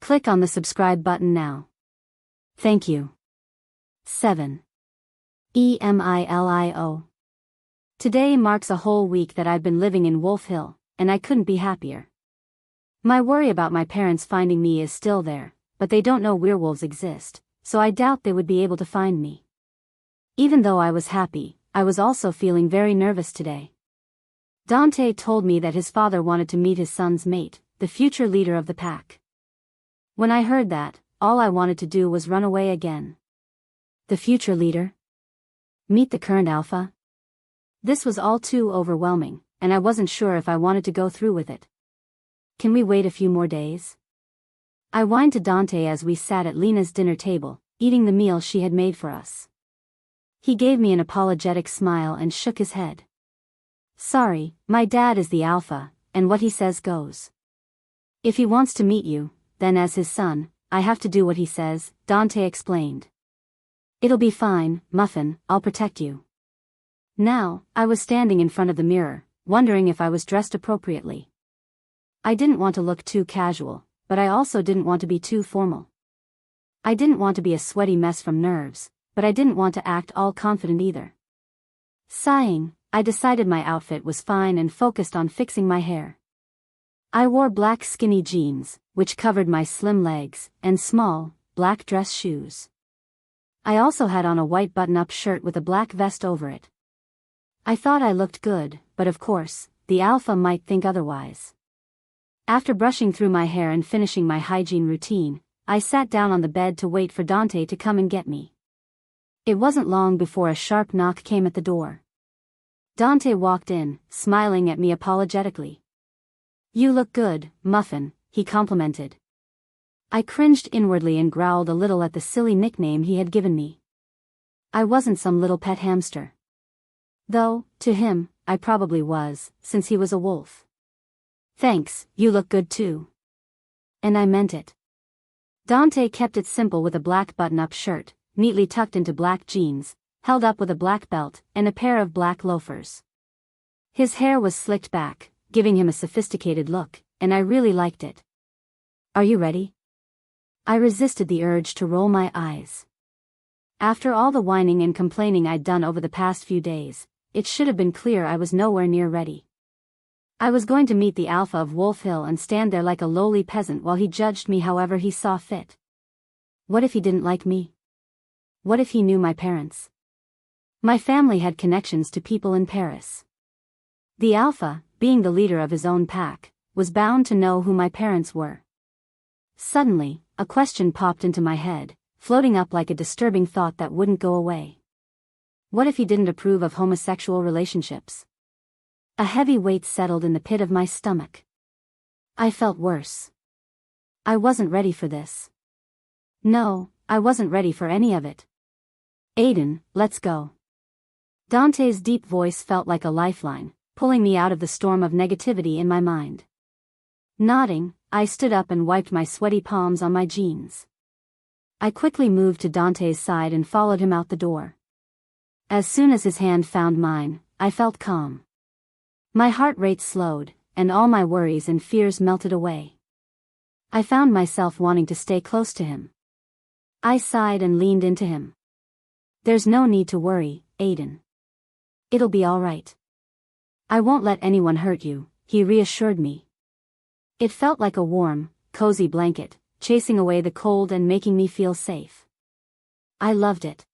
A: Click on the subscribe button now. Thank you. 7. Emilio. Today marks a whole week that I've been living in Wolf Hill, and I couldn't be happier. My worry about my parents finding me is still there, but they don't know werewolves exist, so I doubt they would be able to find me. Even though I was happy, I was also feeling very nervous today. Dante told me that his father wanted to meet his son's mate, the future leader of the pack. When I heard that, all I wanted to do was run away again. The future leader? Meet the current alpha? This was all too overwhelming, and I wasn't sure if I wanted to go through with it. Can we wait a few more days? I whined to Dante as we sat at Lena's dinner table, eating the meal she had made for us. He gave me an apologetic smile and shook his head. Sorry, my dad is the alpha, and what he says goes. If he wants to meet you, then as his son, I have to do what he says, Dante explained. It'll be fine, Muffin, I'll protect you. Now, I was standing in front of the mirror, wondering if I was dressed appropriately. I didn't want to look too casual, but I also didn't want to be too formal. I didn't want to be a sweaty mess from nerves, but I didn't want to act all confident either. Sighing, I decided my outfit was fine and focused on fixing my hair. I wore black skinny jeans, which covered my slim legs, and small, black dress shoes. I also had on a white button-up shirt with a black vest over it. I thought I looked good, but of course, the alpha might think otherwise. After brushing through my hair and finishing my hygiene routine, I sat down on the bed to wait for Dante to come and get me. It wasn't long before a sharp knock came at the door. Dante walked in, smiling at me apologetically. You look good, Muffin, he complimented. I cringed inwardly and growled a little at the silly nickname he had given me. I wasn't some little pet hamster. Though, to him, I probably was, since he was a wolf. Thanks, you look good too. And I meant it. Dante kept it simple with a black button-up shirt, neatly tucked into black jeans, held up with a black belt, and a pair of black loafers. His hair was slicked back, giving him a sophisticated look, and I really liked it. Are you ready? I resisted the urge to roll my eyes. After all the whining and complaining I'd done over the past few days, it should have been clear I was nowhere near ready. I was going to meet the alpha of Wolf Hill and stand there like a lowly peasant while he judged me however he saw fit. What if he didn't like me? What if he knew my parents? My family had connections to people in Paris. The alpha, being the leader of his own pack, was bound to know who my parents were. Suddenly, a question popped into my head, floating up like a disturbing thought that wouldn't go away. What if he didn't approve of homosexual relationships? A heavy weight settled in the pit of my stomach. I felt worse. I wasn't ready for this. No, I wasn't ready for any of it. Aidan, let's go. Dante's deep voice felt like a lifeline, pulling me out of the storm of negativity in my mind. Nodding, I stood up and wiped my sweaty palms on my jeans. I quickly moved to Dante's side and followed him out the door. As soon as his hand found mine, I felt calm. My heart rate slowed, and all my worries and fears melted away. I found myself wanting to stay close to him. I sighed and leaned into him. There's no need to worry, Aidan. It'll be all right. I won't let anyone hurt you, he reassured me. It felt like a warm, cozy blanket, chasing away the cold and making me feel safe. I loved it.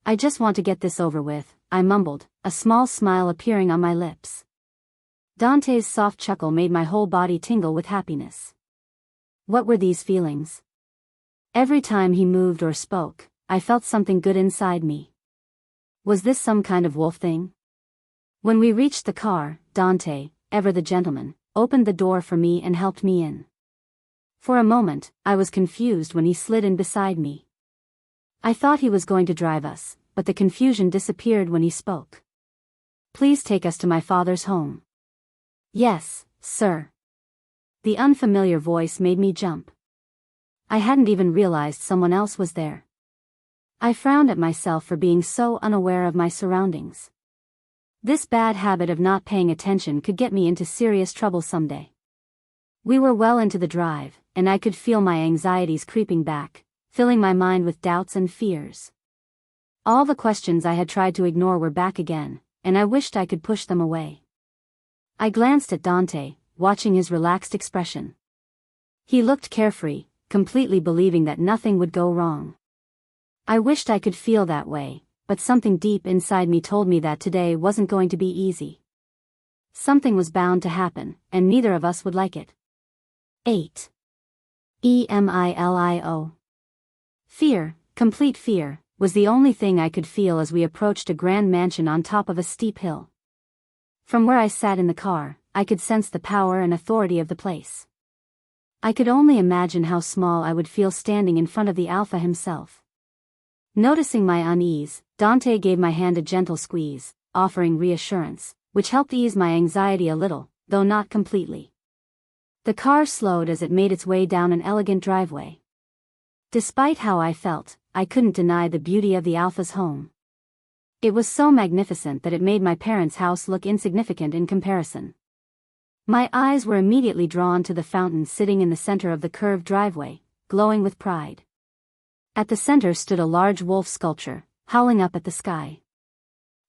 A: I just want to get this over with, I mumbled, a small smile appearing on my lips. Dante's soft chuckle made my whole body tingle with happiness. What were these feelings? Every time he moved or spoke, I felt something good inside me. Was this some kind of wolf thing? When we reached the car, Dante, ever the gentleman, opened the door for me and helped me in. For a moment, I was confused when he slid in beside me. I thought he was going to drive us, but the confusion disappeared when he spoke. Please take us to my father's home. Yes, sir. The unfamiliar voice made me jump. I hadn't even realized someone else was there. I frowned at myself for being so unaware of my surroundings. This bad habit of not paying attention could get me into serious trouble someday. We were well into the drive, and I could feel my anxieties creeping back, filling my mind with doubts and fears. All the questions I had tried to ignore were back again, and I wished I could push them away. I glanced at Dante, watching his relaxed expression. He looked carefree, completely believing that nothing would go wrong. I wished I could feel that way, but something deep inside me told me that today wasn't going to be easy. Something was bound to happen, and neither of us would like it. 8. Emilio. Fear, complete fear, was the only thing I could feel as we approached a grand mansion on top of a steep hill. From where I sat in the car, I could sense the power and authority of the place. I could only imagine how small I would feel standing in front of the Alpha himself. Noticing my unease, Dante gave my hand a gentle squeeze, offering reassurance, which helped ease my anxiety a little, though not completely. The car slowed as it made its way down an elegant driveway. Despite how I felt, I couldn't deny the beauty of the Alpha's home. It was so magnificent that it made my parents' house look insignificant in comparison. My eyes were immediately drawn to the fountain sitting in the center of the curved driveway, glowing with pride. At the center stood a large wolf sculpture, howling up at the sky.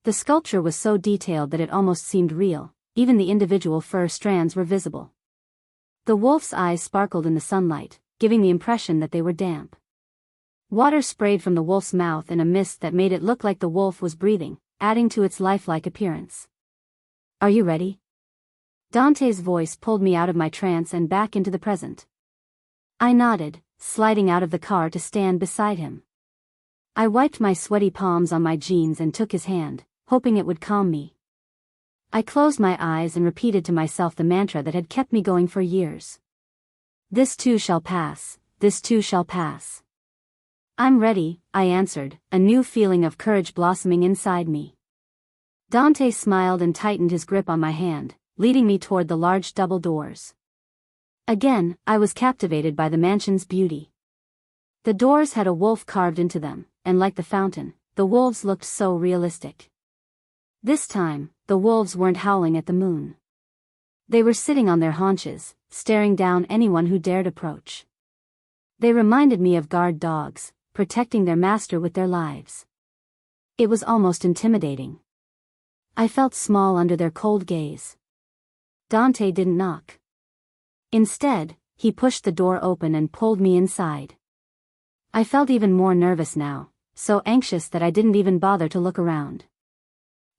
A: The sculpture was so detailed that it almost seemed real, even the individual fur strands were visible. The wolf's eyes sparkled in the sunlight, giving the impression that they were damp. Water sprayed from the wolf's mouth in a mist that made it look like the wolf was breathing, adding to its lifelike appearance. "Are you ready?" Dante's voice pulled me out of my trance and back into the present. I nodded, sliding out of the car to stand beside him. I wiped my sweaty palms on my jeans and took his hand, hoping it would calm me. I closed my eyes and repeated to myself the mantra that had kept me going for years. "This too shall pass, this too shall pass." "I'm ready," I answered, a new feeling of courage blossoming inside me. Dante smiled and tightened his grip on my hand, leading me toward the large double doors. Again, I was captivated by the mansion's beauty. The doors had a wolf carved into them, and like the fountain, the wolves looked so realistic. This time, the wolves weren't howling at the moon. They were sitting on their haunches, staring down anyone who dared approach. They reminded me of guard dogs, protecting their master with their lives. It was almost intimidating. I felt small under their cold gaze. Dante didn't knock. Instead, he pushed the door open and pulled me inside. I felt even more nervous now, so anxious that I didn't even bother to look around.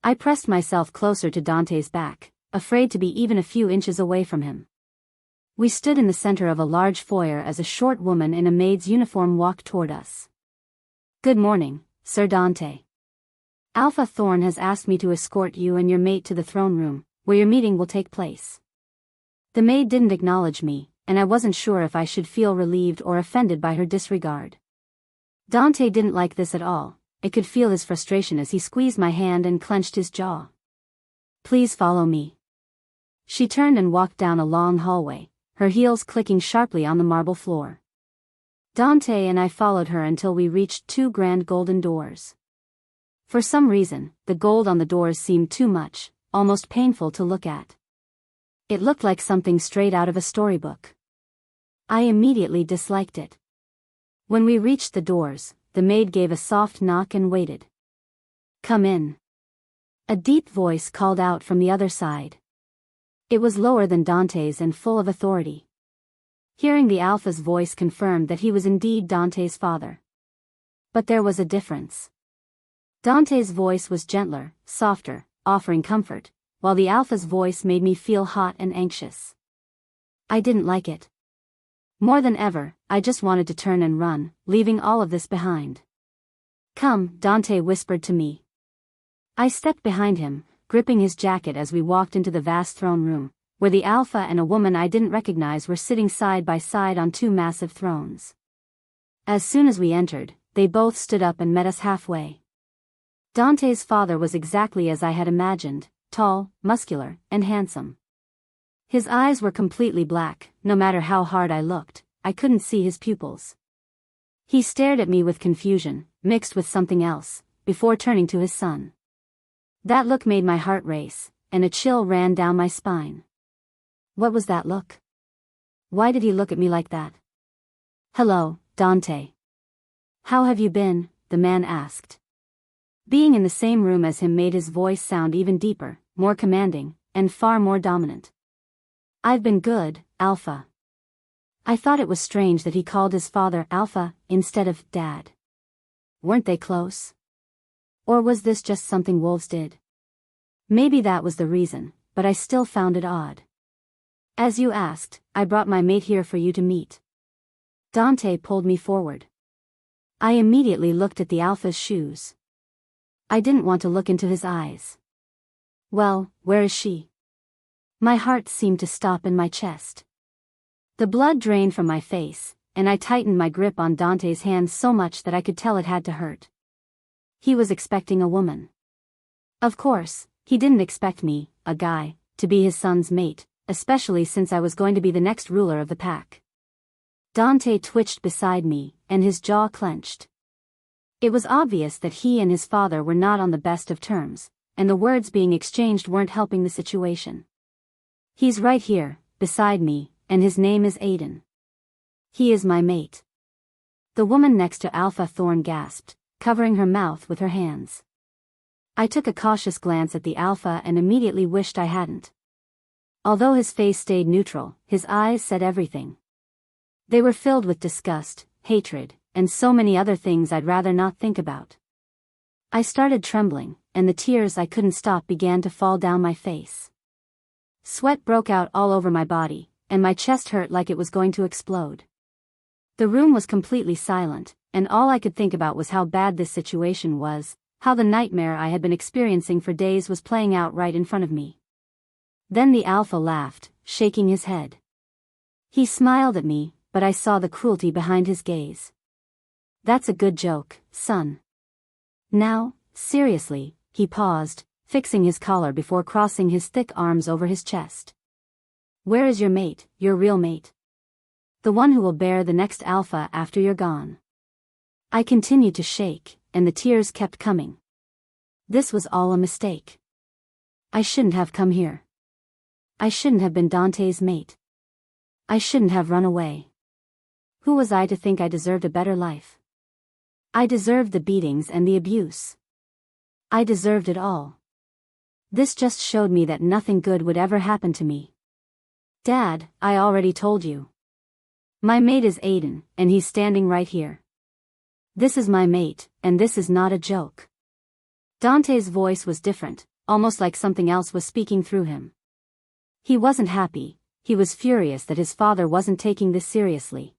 A: I pressed myself closer to Dante's back, afraid to be even a few inches away from him. We stood in the center of a large foyer as a short woman in a maid's uniform walked toward us. "Good morning, Sir Dante. Alpha Thorn has asked me to escort you and your mate to the throne room, where your meeting will take place." The maid didn't acknowledge me, and I wasn't sure if I should feel relieved or offended by her disregard. Dante didn't like this at all. I could feel his frustration as he squeezed my hand and clenched his jaw. "Please follow me." She turned and walked down a long hallway, her heels clicking sharply on the marble floor. Dante and I followed her until we reached two grand golden doors. For some reason, the gold on the doors seemed too much, almost painful to look at. It looked like something straight out of a storybook. I immediately disliked it. When we reached the doors, the maid gave a soft knock and waited. "Come in." A deep voice called out from the other side. It was lower than Dante's and full of authority. Hearing the Alpha's voice confirmed that he was indeed Dante's father. But there was a difference. Dante's voice was gentler, softer, offering comfort, while the Alpha's voice made me feel hot and anxious. I didn't like it. More than ever, I just wanted to turn and run, leaving all of this behind. "Come," Dante whispered to me. I stepped behind him, gripping his jacket as we walked into the vast throne room, where the Alpha and a woman I didn't recognize were sitting side by side on two massive thrones. As soon as we entered, they both stood up and met us halfway. Dante's father was exactly as I had imagined, tall, muscular, and handsome. His eyes were completely black, no matter how hard I looked, I couldn't see his pupils. He stared at me with confusion, mixed with something else, before turning to his son. That look made my heart race, and a chill ran down my spine. What was that look? Why did he look at me like that? "Hello, Dante. How have you been?" the man asked. Being in the same room as him made his voice sound even deeper, more commanding, and far more dominant. "I've been good, Alpha." I thought it was strange that he called his father Alpha instead of Dad. Weren't they close? Or was this just something wolves did? Maybe that was the reason, but I still found it odd. "As you asked, I brought my mate here for you to meet." Dante pulled me forward. I immediately looked at the Alpha's shoes. I didn't want to look into his eyes. "Well, where is she?" My heart seemed to stop in my chest. The blood drained from my face, and I tightened my grip on Dante's hand so much that I could tell it had to hurt. He was expecting a woman. Of course, he didn't expect me, a guy, to be his son's mate, especially since I was going to be the next ruler of the pack. Dante twitched beside me, and his jaw clenched. It was obvious that he and his father were not on the best of terms, and the words being exchanged weren't helping the situation. "He's right here, beside me, and his name is Aidan. He is my mate." The woman next to Alpha Thorn gasped, covering her mouth with her hands. I took a cautious glance at the Alpha and immediately wished I hadn't. Although his face stayed neutral, his eyes said everything. They were filled with disgust, hatred, and so many other things I'd rather not think about. I started trembling, and the tears I couldn't stop began to fall down my face. Sweat broke out all over my body, and my chest hurt like it was going to explode. The room was completely silent, and all I could think about was how bad this situation was, how the nightmare I had been experiencing for days was playing out right in front of me. Then the Alpha laughed, shaking his head. He smiled at me, but I saw the cruelty behind his gaze. "That's a good joke, son. Now, seriously," he paused, fixing his collar before crossing his thick arms over his chest. "Where is your mate, your real mate? The one who will bear the next Alpha after you're gone?" I continued to shake, and the tears kept coming. This was all a mistake. I shouldn't have come here. I shouldn't have been Dante's mate. I shouldn't have run away. Who was I to think I deserved a better life? I deserved the beatings and the abuse. I deserved it all. This just showed me that nothing good would ever happen to me. "Dad, I already told you. My mate is Aidan, and he's standing right here. This is my mate, and this is not a joke." Dante's voice was different, almost like something else was speaking through him. He wasn't happy, he was furious that his father wasn't taking this seriously.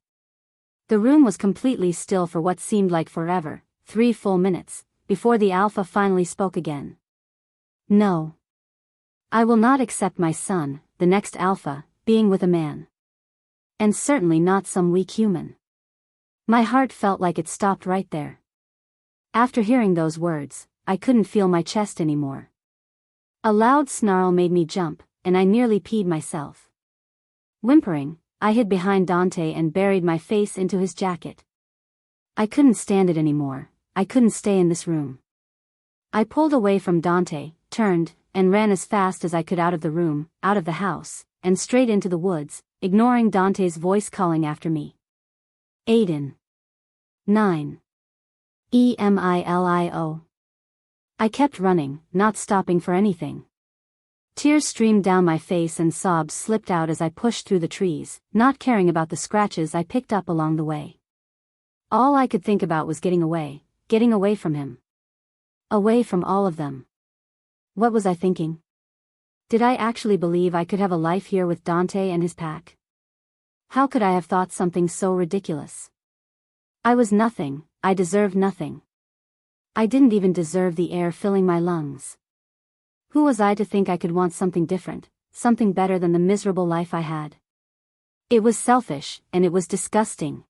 A: The room was completely still for what seemed like forever, 3 full minutes, before the Alpha finally spoke again. "No. I will not accept my son, the next Alpha, being with a man. And certainly not some weak human." My heart felt like it stopped right there. After hearing those words, I couldn't feel my chest anymore. A loud snarl made me jump, and I nearly peed myself. Whimpering, I hid behind Dante and buried my face into his jacket. I couldn't stand it anymore, I couldn't stay in this room. I pulled away from Dante, turned, and ran as fast as I could out of the room, out of the house, and straight into the woods, ignoring Dante's voice calling after me. "Aidan. 9. Emilio." I kept running, not stopping for anything. Tears streamed down my face and sobs slipped out as I pushed through the trees, not caring about the scratches I picked up along the way. All I could think about was getting away from him. Away from all of them. What was I thinking? Did I actually believe I could have a life here with Dante and his pack? How could I have thought something so ridiculous? I was nothing, I deserved nothing. I didn't even deserve the air filling my lungs. Who was I to think I could want something different, something better than the miserable life I had? It was selfish, and it was disgusting.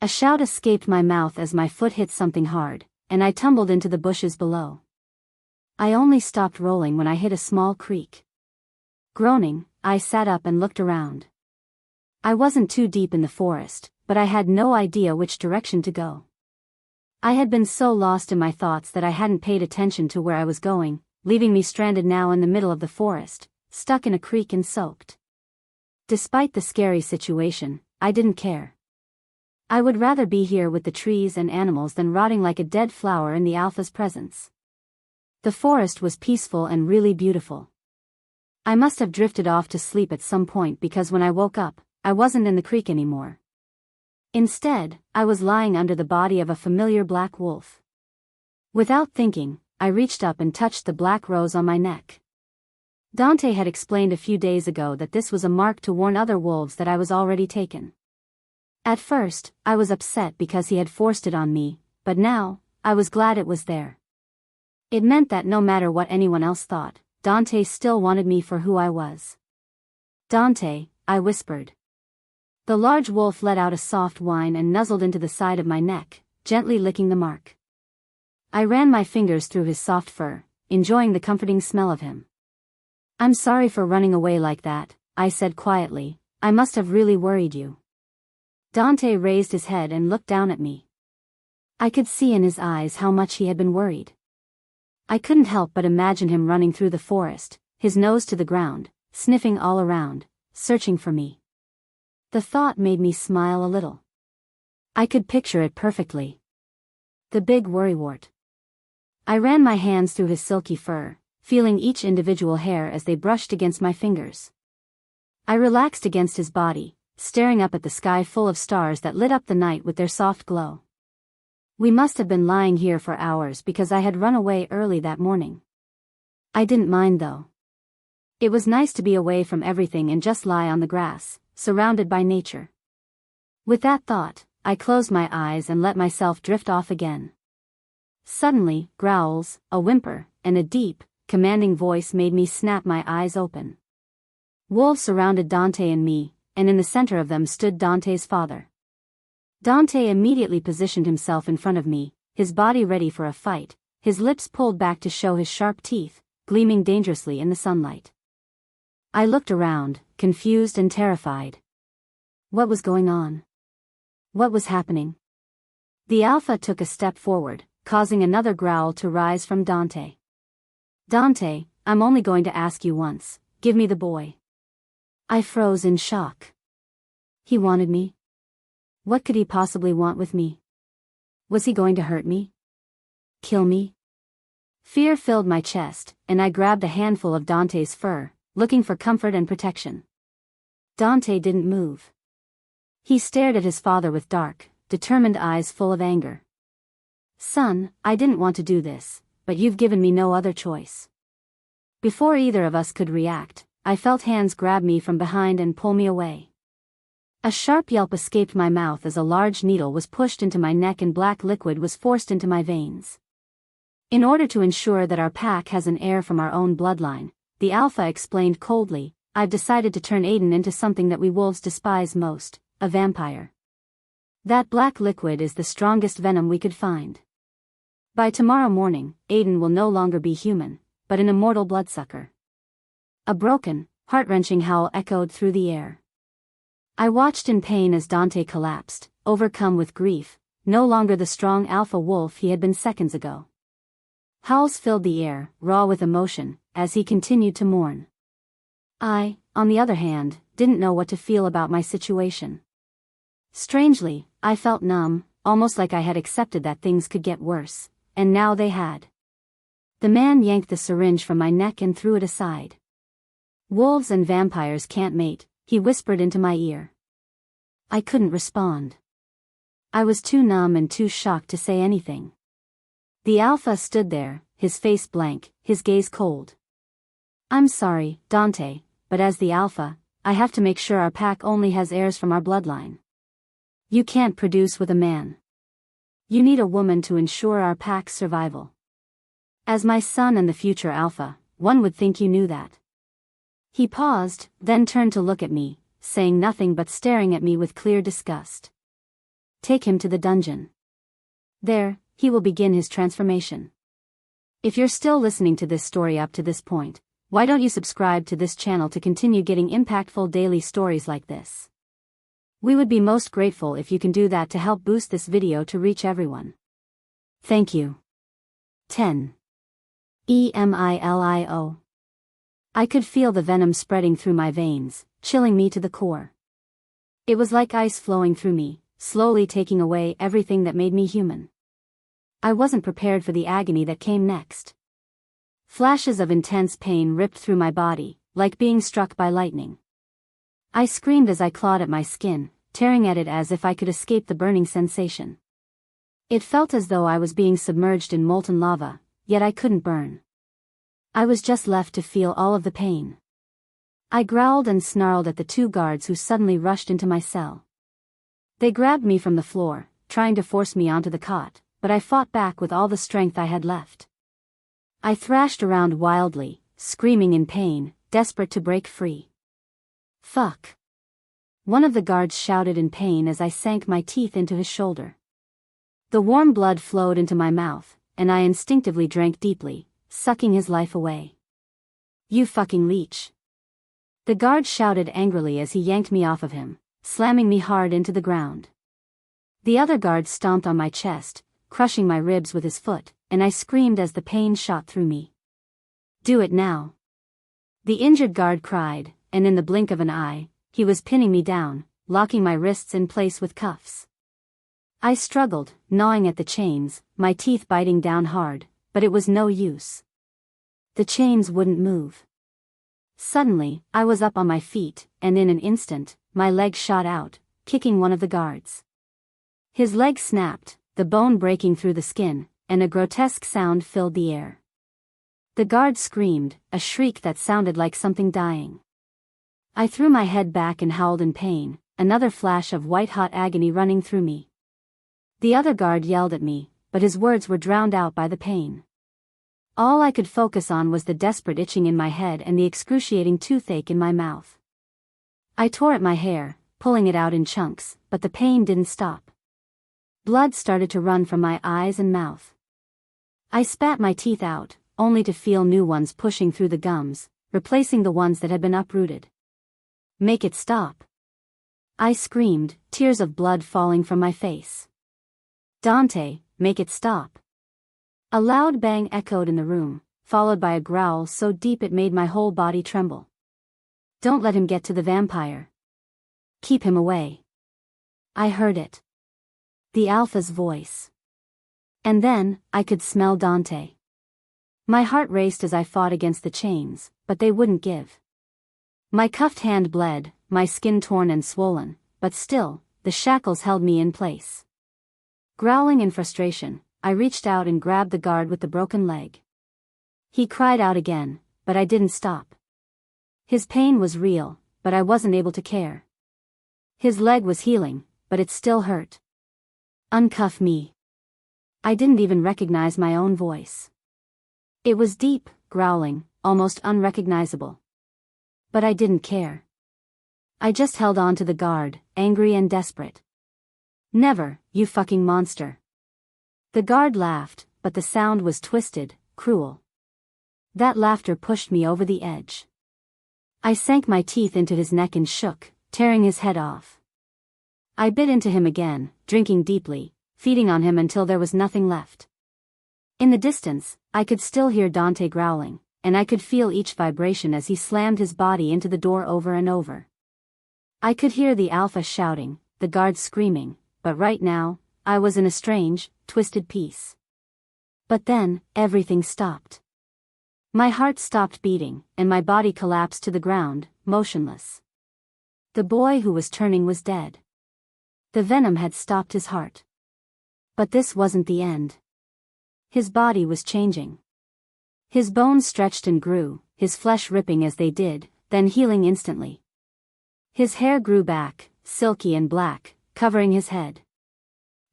A: A shout escaped my mouth as my foot hit something hard, and I tumbled into the bushes below. I only stopped rolling when I hit a small creek. Groaning, I sat up and looked around. I wasn't too deep in the forest, but I had no idea which direction to go. I had been so lost in my thoughts that I hadn't paid attention to where I was going, leaving me stranded now in the middle of the forest, stuck in a creek and soaked. Despite the scary situation, I didn't care. I would rather be here with the trees and animals than rotting like a dead flower in the Alpha's presence. The forest was peaceful and really beautiful. I must have drifted off to sleep at some point because when I woke up, I wasn't in the creek anymore. Instead, I was lying under the body of a familiar black wolf. Without thinking, I reached up and touched the black rose on my neck. Dante had explained a few days ago that this was a mark to warn other wolves that I was already taken. At first, I was upset because he had forced it on me, but now, I was glad it was there. It meant that no matter what anyone else thought, Dante still wanted me for who I was. "Dante," I whispered. The large wolf let out a soft whine and nuzzled into the side of my neck, gently licking the mark. I ran my fingers through his soft fur, enjoying the comforting smell of him. "I'm sorry for running away like that," I said quietly. "I must have really worried you." Dante raised his head and looked down at me. I could see in his eyes how much he had been worried. I couldn't help but imagine him running through the forest, his nose to the ground, sniffing all around, searching for me. The thought made me smile a little. I could picture it perfectly. The big worrywart. I ran my hands through his silky fur, feeling each individual hair as they brushed against my fingers. I relaxed against his body, staring up at the sky full of stars that lit up the night with their soft glow. We must have been lying here for hours because I had run away early that morning. I didn't mind though. It was nice to be away from everything and just lie on the grass, surrounded by nature. With that thought, I closed my eyes and let myself drift off again. Suddenly, growls, a whimper, and a deep, commanding voice made me snap my eyes open. Wolves surrounded Dante and me, and in the center of them stood Dante's father. Dante immediately positioned himself in front of me, his body ready for a fight, his lips pulled back to show his sharp teeth, gleaming dangerously in the sunlight. I looked around, confused and terrified. What was going on? What was happening? The Alpha took a step forward, causing another growl to rise from Dante. "Dante, I'm only going to ask you once, give me the boy." I froze in shock. He wanted me? What could he possibly want with me? Was he going to hurt me? Kill me? Fear filled my chest, and I grabbed a handful of Dante's fur, looking for comfort and protection. Dante didn't move. He stared at his father with dark, determined eyes full of anger. "Son, I didn't want to do this, but you've given me no other choice." Before either of us could react, I felt hands grab me from behind and pull me away. A sharp yelp escaped my mouth as a large needle was pushed into my neck and black liquid was forced into my veins. In order to ensure that our pack has an heir from our own bloodline, the Alpha explained coldly, "I've decided to turn Aidan into something that we wolves despise most, a vampire. That black liquid is the strongest venom we could find. By tomorrow morning, Aidan will no longer be human, but an immortal bloodsucker." A broken, heart-wrenching howl echoed through the air. I watched in pain as Dante collapsed, overcome with grief, no longer the strong alpha wolf he had been seconds ago. Howls filled the air, raw with emotion, as he continued to mourn. I, on the other hand, didn't know what to feel about my situation. Strangely, I felt numb, almost like I had accepted that things could get worse, and now they had. The man yanked the syringe from my neck and threw it aside. "Wolves and vampires can't mate," he whispered into my ear. I couldn't respond. I was too numb and too shocked to say anything. The Alpha stood there, his face blank, his gaze cold. "I'm sorry, Dante, but as the Alpha, I have to make sure our pack only has heirs from our bloodline. You can't produce with a man. You need a woman to ensure our pack's survival. As my son and the future Alpha, one would think you knew that." He paused, then turned to look at me, saying nothing but staring at me with clear disgust. "Take him to the dungeon. There, he will begin his transformation." If you're still listening to this story up to this point, why don't you subscribe to this channel to continue getting impactful daily stories like this? We would be most grateful if you can do that to help boost this video to reach everyone. Thank you. 10. Emilio. I could feel the venom spreading through my veins, chilling me to the core. It was like ice flowing through me, slowly taking away everything that made me human. I wasn't prepared for the agony that came next. Flashes of intense pain ripped through my body, like being struck by lightning. I screamed as I clawed at my skin, tearing at it as if I could escape the burning sensation. It felt as though I was being submerged in molten lava, yet I couldn't burn. I was just left to feel all of the pain. I growled and snarled at the two guards who suddenly rushed into my cell. They grabbed me from the floor, trying to force me onto the cot, but I fought back with all the strength I had left. I thrashed around wildly, screaming in pain, desperate to break free. Fuck. One of the guards shouted in pain as I sank my teeth into his shoulder. The warm blood flowed into my mouth, and I instinctively drank deeply, sucking his life away. You fucking leech. The guard shouted angrily as he yanked me off of him, slamming me hard into the ground. The other guard stomped on my chest, crushing my ribs with his foot, and I screamed as the pain shot through me. Do it now. The injured guard cried, and in the blink of an eye, he was pinning me down, locking my wrists in place with cuffs. I struggled, gnawing at the chains, my teeth biting down hard, but it was no use. The chains wouldn't move. Suddenly, I was up on my feet, and in an instant, my leg shot out, kicking one of the guards. His leg snapped, the bone breaking through the skin, and a grotesque sound filled the air. The guard screamed, a shriek that sounded like something dying. I threw my head back and howled in pain, another flash of white-hot agony running through me. The other guard yelled at me, but his words were drowned out by the pain. All I could focus on was the desperate itching in my head and the excruciating toothache in my mouth. I tore at my hair, pulling it out in chunks, but the pain didn't stop. Blood started to run from my eyes and mouth. I spat my teeth out, only to feel new ones pushing through the gums, replacing the ones that had been uprooted. Make it stop. I screamed, tears of blood falling from my face. Dante, make it stop. A loud bang echoed in the room, followed by a growl so deep it made my whole body tremble. Don't let him get to the vampire. Keep him away. I heard it. The Alpha's voice. And then, I could smell Dante. My heart raced as I fought against the chains, but they wouldn't give. My cuffed hand bled, my skin torn and swollen, but still, the shackles held me in place. Growling in frustration, I reached out and grabbed the guard with the broken leg. He cried out again, but I didn't stop. His pain was real, but I wasn't able to care. His leg was healing, but it still hurt. Uncuff me. I didn't even recognize my own voice. It was deep, growling, almost unrecognizable. But I didn't care. I just held on to the guard, angry and desperate. Never, you fucking monster. The guard laughed, but the sound was twisted, cruel. That laughter pushed me over the edge. I sank my teeth into his neck and shook, tearing his head off. I bit into him again, drinking deeply, feeding on him until there was nothing left. In the distance, I could still hear Dante growling, and I could feel each vibration as he slammed his body into the door over and over. I could hear the Alpha shouting, the guards screaming, but right now, I was in a strange, twisted peace. But then, everything stopped. My heart stopped beating, and my body collapsed to the ground, motionless. The boy who was turning was dead. The venom had stopped his heart. But this wasn't the end. His body was changing. His bones stretched and grew, his flesh ripping as they did, then healing instantly. His hair grew back, silky and black, covering his head.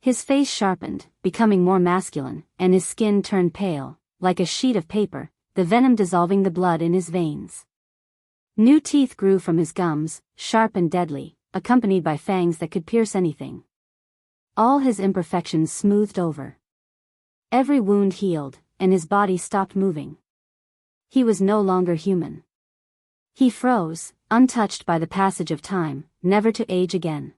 A: His face sharpened, becoming more masculine, and his skin turned pale, like a sheet of paper, the venom dissolving the blood in his veins. New teeth grew from his gums, sharp and deadly, accompanied by fangs that could pierce anything. All his imperfections smoothed over. Every wound healed, and his body stopped moving. He was no longer human. He froze, untouched by the passage of time, never to age again.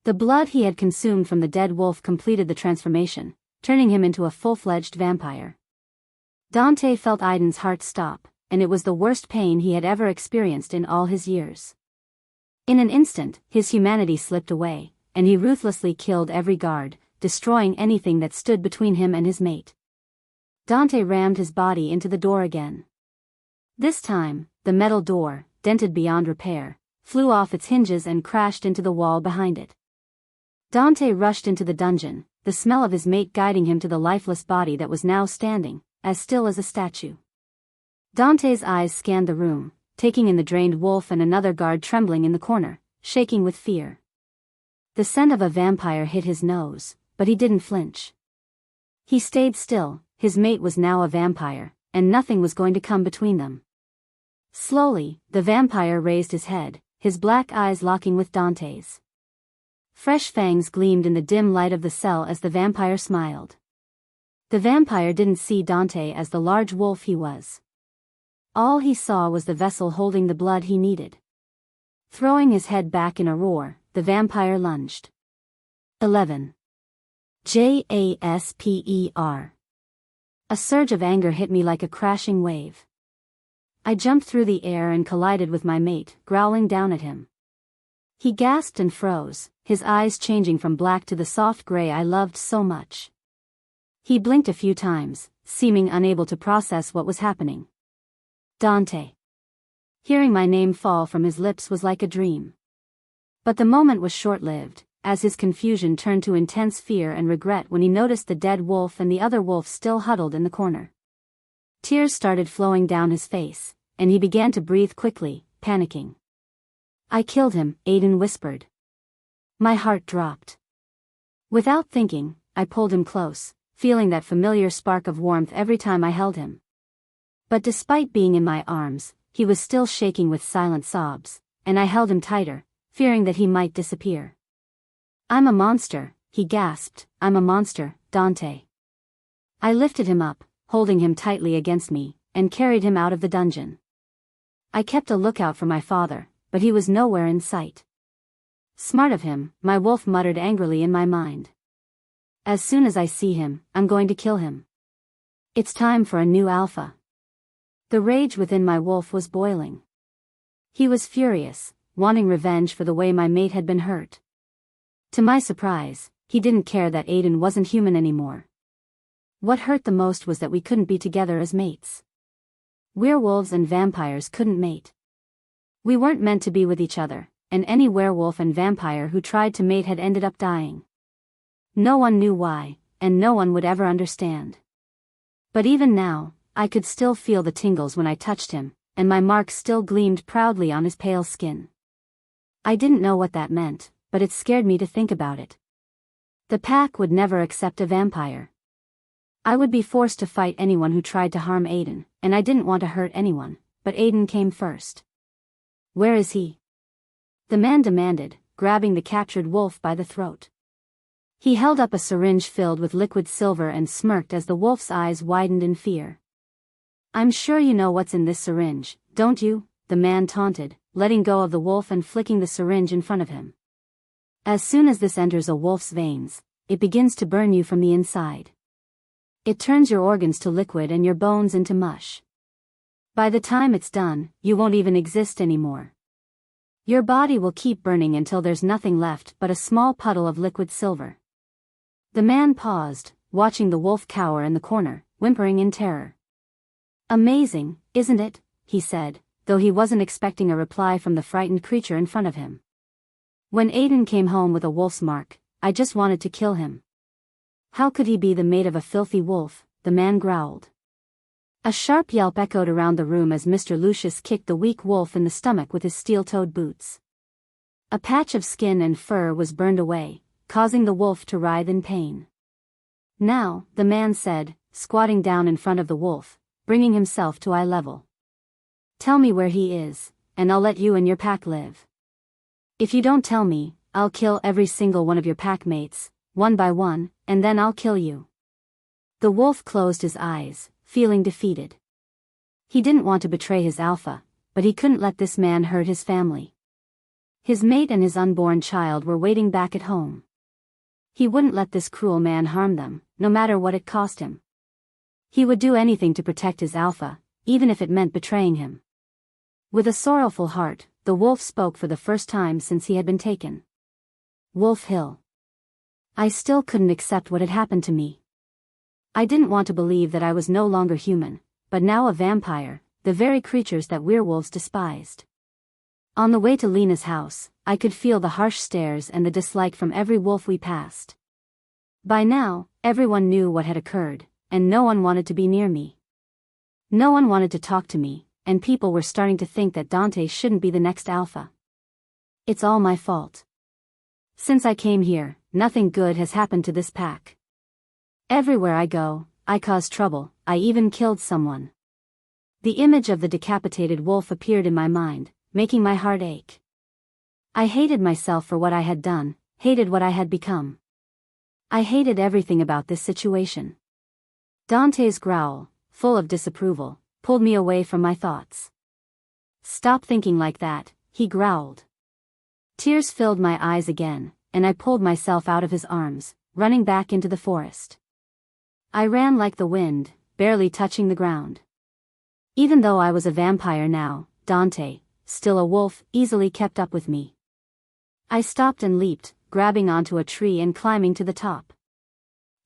A: The blood he had consumed from the dead wolf completed the transformation, turning him into a full-fledged vampire. Dante felt Aidan's heart stop, and it was the worst pain he had ever experienced in all his years. In an instant, his humanity slipped away, and he ruthlessly killed every guard, destroying anything that stood between him and his mate. Dante rammed his body into the door again. This time, the metal door, dented beyond repair, flew off its hinges and crashed into the wall behind it. Dante rushed into the dungeon, the smell of his mate guiding him to the lifeless body that was now standing, as still as a statue. Dante's eyes scanned the room, taking in the drained wolf and another guard trembling in the corner, shaking with fear. The scent of a vampire hit his nose, but he didn't flinch. He stayed still. His mate was now a vampire, and nothing was going to come between them. Slowly, the vampire raised his head, his black eyes locking with Dante's. Fresh fangs gleamed in the dim light of the cell as the vampire smiled. The vampire didn't see Dante as the large wolf he was. All he saw was the vessel holding the blood he needed. Throwing his head back in a roar, the vampire lunged. 11. Jasper. A surge of anger hit me like a crashing wave. I jumped through the air and collided with my mate, growling down at him. He gasped and froze, his eyes changing from black to the soft gray I loved so much. He blinked a few times, seeming unable to process what was happening. Dante. Hearing my name fall from his lips was like a dream. But the moment was short-lived, as his confusion turned to intense fear and regret when he noticed the dead wolf and the other wolf still huddled in the corner. Tears started flowing down his face, and he began to breathe quickly, panicking. "I killed him," Aidan whispered. My heart dropped. Without thinking, I pulled him close, feeling that familiar spark of warmth every time I held him. But despite being in my arms, he was still shaking with silent sobs, and I held him tighter, fearing that he might disappear. "I'm a monster," he gasped. "I'm a monster, Dante." I lifted him up, holding him tightly against me, and carried him out of the dungeon. I kept a lookout for my father, but he was nowhere in sight. Smart of him, my wolf muttered angrily in my mind. As soon as I see him, I'm going to kill him. It's time for a new alpha. The rage within my wolf was boiling. He was furious, wanting revenge for the way my mate had been hurt. To my surprise, he didn't care that Aidan wasn't human anymore. What hurt the most was that we couldn't be together as mates. Werewolves and vampires couldn't mate. We weren't meant to be with each other, and any werewolf and vampire who tried to mate had ended up dying. No one knew why, and no one would ever understand. But even now, I could still feel the tingles when I touched him, and my marks still gleamed proudly on his pale skin. I didn't know what that meant, but it scared me to think about it. The pack would never accept a vampire. I would be forced to fight anyone who tried to harm Aidan, and I didn't want to hurt anyone, but Aidan came first. "Where is he?" the man demanded, grabbing the captured wolf by the throat. He held up a syringe filled with liquid silver and smirked as the wolf's eyes widened in fear. "I'm sure you know what's in this syringe, don't you?" the man taunted, letting go of the wolf and flicking the syringe in front of him. "As soon as this enters a wolf's veins, it begins to burn you from the inside. It turns your organs to liquid and your bones into mush. By the time it's done, you won't even exist anymore. Your body will keep burning until there's nothing left but a small puddle of liquid silver." The man paused, watching the wolf cower in the corner, whimpering in terror. "Amazing, isn't it?" he said, though he wasn't expecting a reply from the frightened creature in front of him. "When Aidan came home with a wolf's mark, I just wanted to kill him." "How could he be the mate of a filthy wolf?" the man growled. A sharp yelp echoed around the room as Mr. Lucius kicked the weak wolf in the stomach with his steel-toed boots. A patch of skin and fur was burned away, causing the wolf to writhe in pain. "Now," the man said, squatting down in front of the wolf, bringing himself to eye level. "Tell me where he is, and I'll let you and your pack live. If you don't tell me, I'll kill every single one of your pack mates, one by one, and then I'll kill you." The wolf closed his eyes, feeling defeated. He didn't want to betray his alpha, but he couldn't let this man hurt his family. His mate and his unborn child were waiting back at home. He wouldn't let this cruel man harm them, no matter what it cost him. He would do anything to protect his alpha, even if it meant betraying him. With a sorrowful heart, the wolf spoke for the first time since he had been taken. Wolf Hill. I still couldn't accept what had happened to me. I didn't want to believe that I was no longer human, but now a vampire, the very creatures that werewolves despised. On the way to Lena's house, I could feel the harsh stares and the dislike from every wolf we passed. By now, everyone knew what had occurred, and no one wanted to be near me. No one wanted to talk to me, and people were starting to think that Dante shouldn't be the next alpha. It's all my fault. Since I came here, nothing good has happened to this pack. Everywhere I go, I cause trouble, I even killed someone. The image of the decapitated wolf appeared in my mind, making my heart ache. I hated myself for what I had done, hated what I had become. I hated everything about this situation. Dante's growl, full of disapproval, pulled me away from my thoughts. Stop thinking like that, he growled. Tears filled my eyes again, and I pulled myself out of his arms, running back into the forest. I ran like the wind, barely touching the ground. Even though I was a vampire now, Dante, still a wolf, easily kept up with me. I stopped and leaped, grabbing onto a tree and climbing to the top.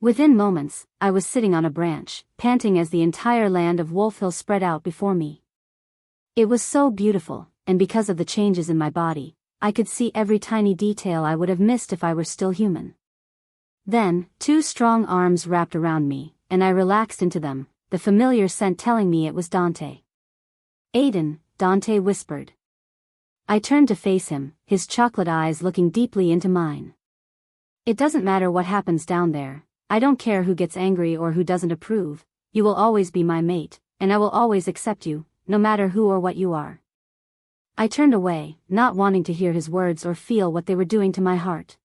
A: Within moments, I was sitting on a branch, panting as the entire land of Wolf Hill spread out before me. It was so beautiful, and because of the changes in my body, I could see every tiny detail I would have missed if I were still human. Then, two strong arms wrapped around me, and I relaxed into them, the familiar scent telling me it was Dante. Aidan, Dante whispered. I turned to face him, his chocolate eyes looking deeply into mine. It doesn't matter what happens down there, I don't care who gets angry or who doesn't approve, you will always be my mate, and I will always accept you, no matter who or what you are. I turned away, not wanting to hear his words or feel what they were doing to my heart.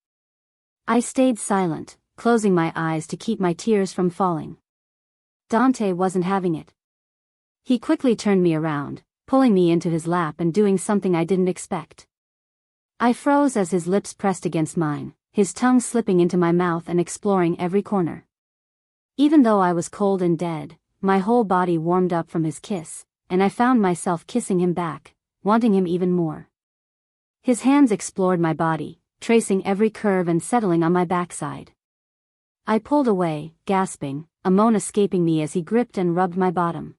A: I stayed silent, closing my eyes to keep my tears from falling. Dante wasn't having it. He quickly turned me around, pulling me into his lap and doing something I didn't expect. I froze as his lips pressed against mine, his tongue slipping into my mouth and exploring every corner. Even though I was cold and dead, my whole body warmed up from his kiss, and I found myself kissing him back, wanting him even more. His hands explored my body, tracing every curve and settling on my backside. I pulled away, gasping, a moan escaping me as he gripped and rubbed my bottom.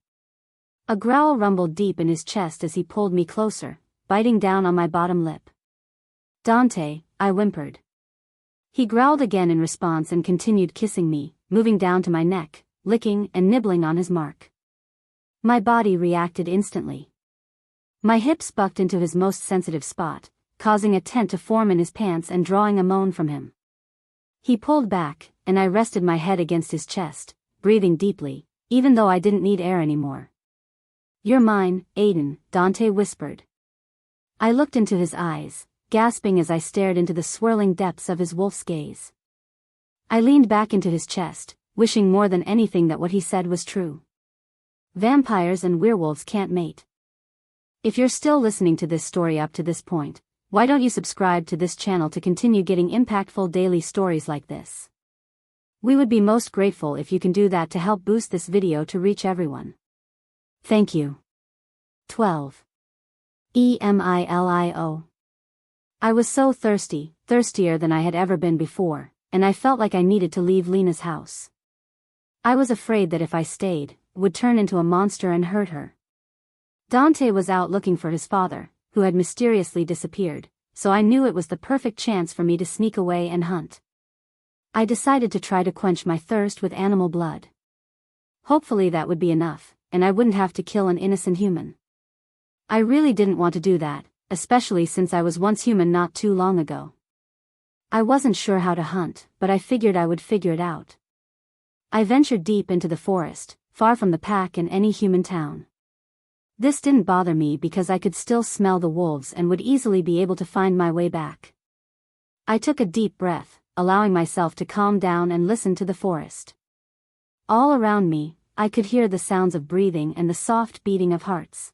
A: A growl rumbled deep in his chest as he pulled me closer, biting down on my bottom lip. Dante, I whimpered. He growled again in response and continued kissing me, moving down to my neck, licking and nibbling on his mark. My body reacted instantly. My hips bucked into his most sensitive spot, causing a tent to form in his pants and drawing a moan from him. He pulled back, and I rested my head against his chest, breathing deeply, even though I didn't need air anymore. You're mine, Aidan, Dante whispered. I looked into his eyes, gasping as I stared into the swirling depths of his wolf's gaze. I leaned back into his chest, wishing more than anything that what he said was true. Vampires and werewolves can't mate. If you're still listening to this story up to this point, why don't you subscribe to this channel to continue getting impactful daily stories like this? We would be most grateful if you can do that to help boost this video to reach everyone. Thank you. 12. Emilio. I was so thirsty, thirstier than I had ever been before, and I felt like I needed to leave Lena's house. I was afraid that if I stayed, would turn into a monster and hurt her. Dante was out looking for his father, who had mysteriously disappeared, so I knew it was the perfect chance for me to sneak away and hunt. I decided to try to quench my thirst with animal blood. Hopefully that would be enough, and I wouldn't have to kill an innocent human. I really didn't want to do that, especially since I was once human not too long ago. I wasn't sure how to hunt, but I figured I would figure it out. I ventured deep into the forest, far from the pack and any human town. This didn't bother me because I could still smell the wolves and would easily be able to find my way back. I took a deep breath, allowing myself to calm down and listen to the forest. All around me, I could hear the sounds of breathing and the soft beating of hearts.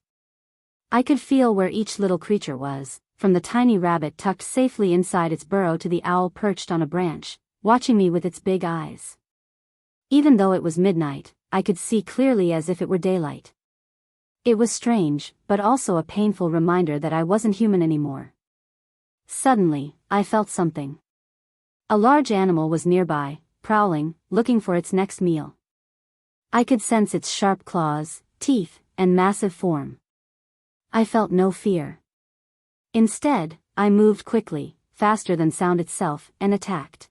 A: I could feel where each little creature was, from the tiny rabbit tucked safely inside its burrow to the owl perched on a branch, watching me with its big eyes. Even though it was midnight, I could see clearly as if it were daylight. It was strange, but also a painful reminder that I wasn't human anymore. Suddenly, I felt something. A large animal was nearby, prowling, looking for its next meal. I could sense its sharp claws, teeth, and massive form. I felt no fear. Instead, I moved quickly, faster than sound itself, and attacked.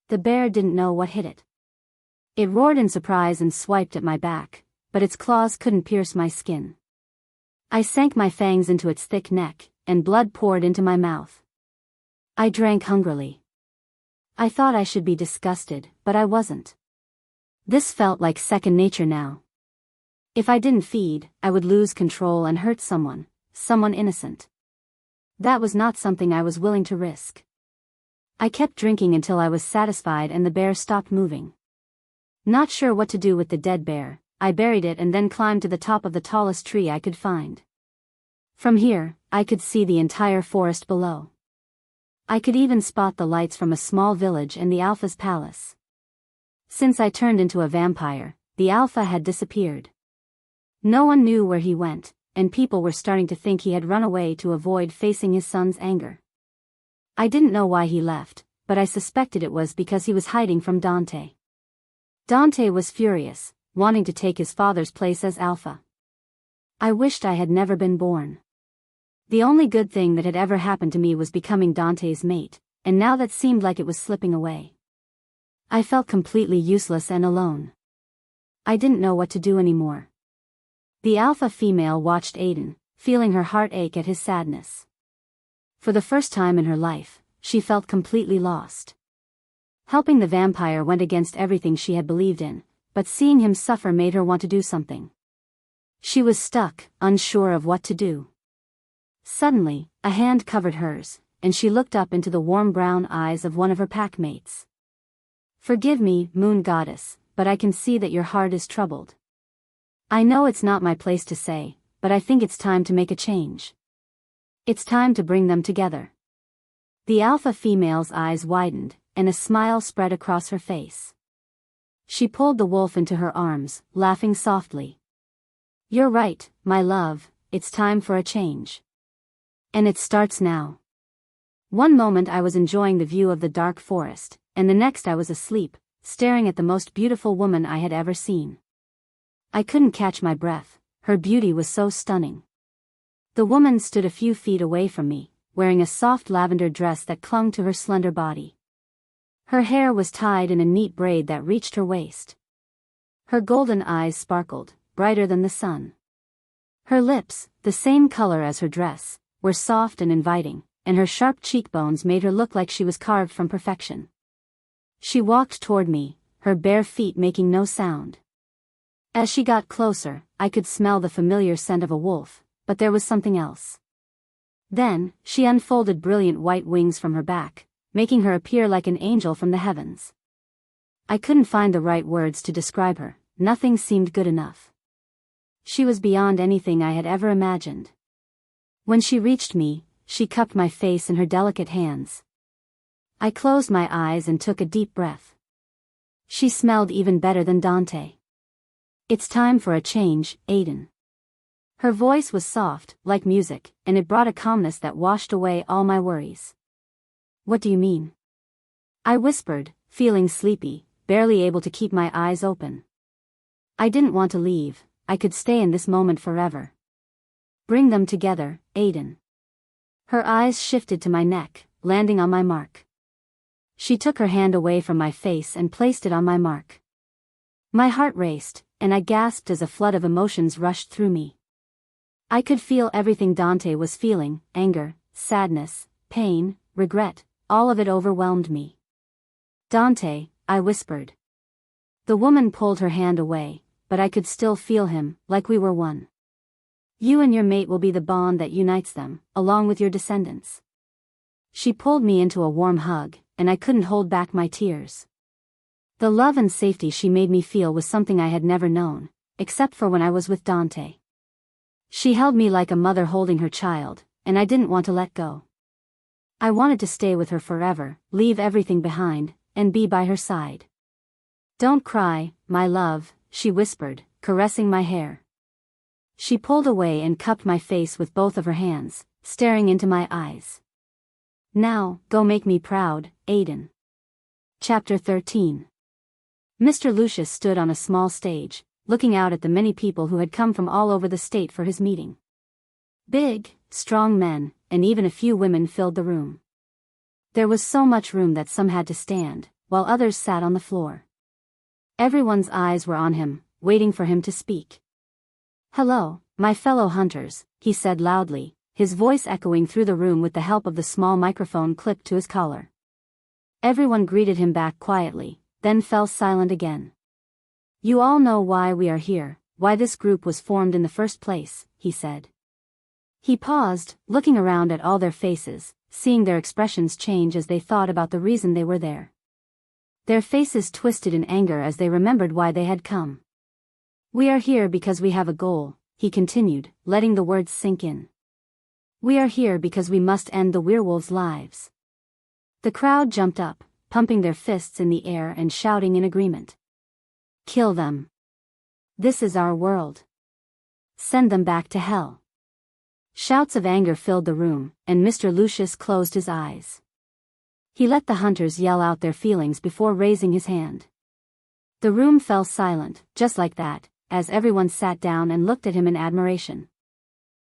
A: The bear didn't know what hit it. It roared in surprise and swiped at my back, but its claws couldn't pierce my skin. I sank my fangs into its thick neck, and blood poured into my mouth. I drank hungrily. I thought I should be disgusted, but I wasn't. This felt like second nature now. If I didn't feed, I would lose control and hurt someone innocent. That was not something I was willing to risk. I kept drinking until I was satisfied and the bear stopped moving. Not sure what to do with the dead bear, I buried it and then climbed to the top of the tallest tree I could find. From here, I could see the entire forest below. I could even spot the lights from a small village and the Alpha's palace. Since I turned into a vampire, the Alpha had disappeared. No one knew where he went, and people were starting to think he had run away to avoid facing his son's anger. I didn't know why he left, but I suspected it was because he was hiding from Dante. Dante was furious, wanting to take his father's place as Alpha. I wished I had never been born. The only good thing that had ever happened to me was becoming Dante's mate, and now that seemed like it was slipping away. I felt completely useless and alone. I didn't know what to do anymore. The Alpha female watched Aidan, feeling her heart ache at his sadness. For the first time in her life, she felt completely lost. Helping the vampire went against everything she had believed in, but seeing him suffer made her want to do something. She was stuck, unsure of what to do. Suddenly, a hand covered hers, and she looked up into the warm brown eyes of one of her packmates. "Forgive me, moon goddess, but I can see that your heart is troubled. I know it's not my place to say, but I think it's time to make a change. It's time to bring them together." The Alpha female's eyes widened, and a smile spread across her face. She pulled the wolf into her arms, laughing softly. "You're right, my love, it's time for a change. And it starts now." One moment I was enjoying the view of the dark forest, and the next I was asleep, staring at the most beautiful woman I had ever seen. I couldn't catch my breath, her beauty was so stunning. The woman stood a few feet away from me, wearing a soft lavender dress that clung to her slender body. Her hair was tied in a neat braid that reached her waist. Her golden eyes sparkled, brighter than the sun. Her lips, the same color as her dress, were soft and inviting, and her sharp cheekbones made her look like she was carved from perfection. She walked toward me, her bare feet making no sound. As she got closer, I could smell the familiar scent of a wolf, but there was something else. Then, she unfolded brilliant white wings from her back, making her appear like an angel from the heavens. I couldn't find the right words to describe her, nothing seemed good enough. She was beyond anything I had ever imagined. When she reached me, she cupped my face in her delicate hands. I closed my eyes and took a deep breath. She smelled even better than Dante. "It's time for a change, Aidan." Her voice was soft, like music, and it brought a calmness that washed away all my worries. "What do you mean?" I whispered, feeling sleepy, barely able to keep my eyes open. I didn't want to leave, I could stay in this moment forever. "Bring them together, Aidan." Her eyes shifted to my neck, landing on my mark. She took her hand away from my face and placed it on my mark. My heart raced, and I gasped as a flood of emotions rushed through me. I could feel everything Dante was feeling, anger, sadness, pain, regret, all of it overwhelmed me. "Dante," I whispered. The woman pulled her hand away, but I could still feel him, like we were one. "You and your mate will be the bond that unites them, along with your descendants." She pulled me into a warm hug, and I couldn't hold back my tears. The love and safety she made me feel was something I had never known, except for when I was with Dante. She held me like a mother holding her child, and I didn't want to let go. I wanted to stay with her forever, leave everything behind, and be by her side. "Don't cry, my love," she whispered, caressing my hair. She pulled away and cupped my face with both of her hands, staring into my eyes. "Now, go make me proud, Aidan." Chapter 13. Mr. Lucius stood on a small stage, looking out at the many people who had come from all over the state for his meeting. Big, strong men, and even a few women filled the room. There was so much room that some had to stand, while others sat on the floor. Everyone's eyes were on him, waiting for him to speak. "Hello, my fellow hunters," he said loudly, his voice echoing through the room with the help of the small microphone clipped to his collar. Everyone greeted him back quietly, then fell silent again. "You all know why we are here, why this group was formed in the first place," he said. He paused, looking around at all their faces, seeing their expressions change as they thought about the reason they were there. Their faces twisted in anger as they remembered why they had come. "We are here because we have a goal," he continued, letting the words sink in. "We are here because we must end the werewolves' lives." The crowd jumped up, pumping their fists in the air and shouting in agreement. "Kill them. This is our world. Send them back to hell." Shouts of anger filled the room, and Mr. Lucius closed his eyes. He let the hunters yell out their feelings before raising his hand. The room fell silent, just like that, as everyone sat down and looked at him in admiration.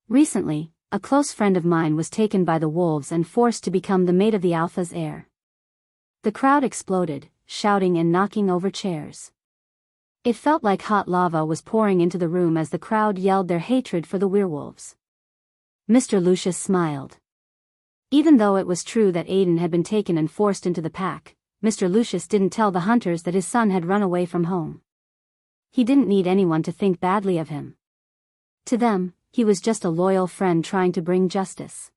A: Recently, a close friend of mine was taken by the wolves and forced to become the mate of the Alpha's heir. The crowd exploded, shouting and knocking over chairs. It felt like hot lava was pouring into the room as the crowd yelled their hatred for the werewolves. Mr. Lucius smiled. Even though it was true that Aidan had been taken and forced into the pack, Mr. Lucius didn't tell the hunters that his son had run away from home. He didn't need anyone to think badly of him. To them, he was just a loyal friend trying to bring justice.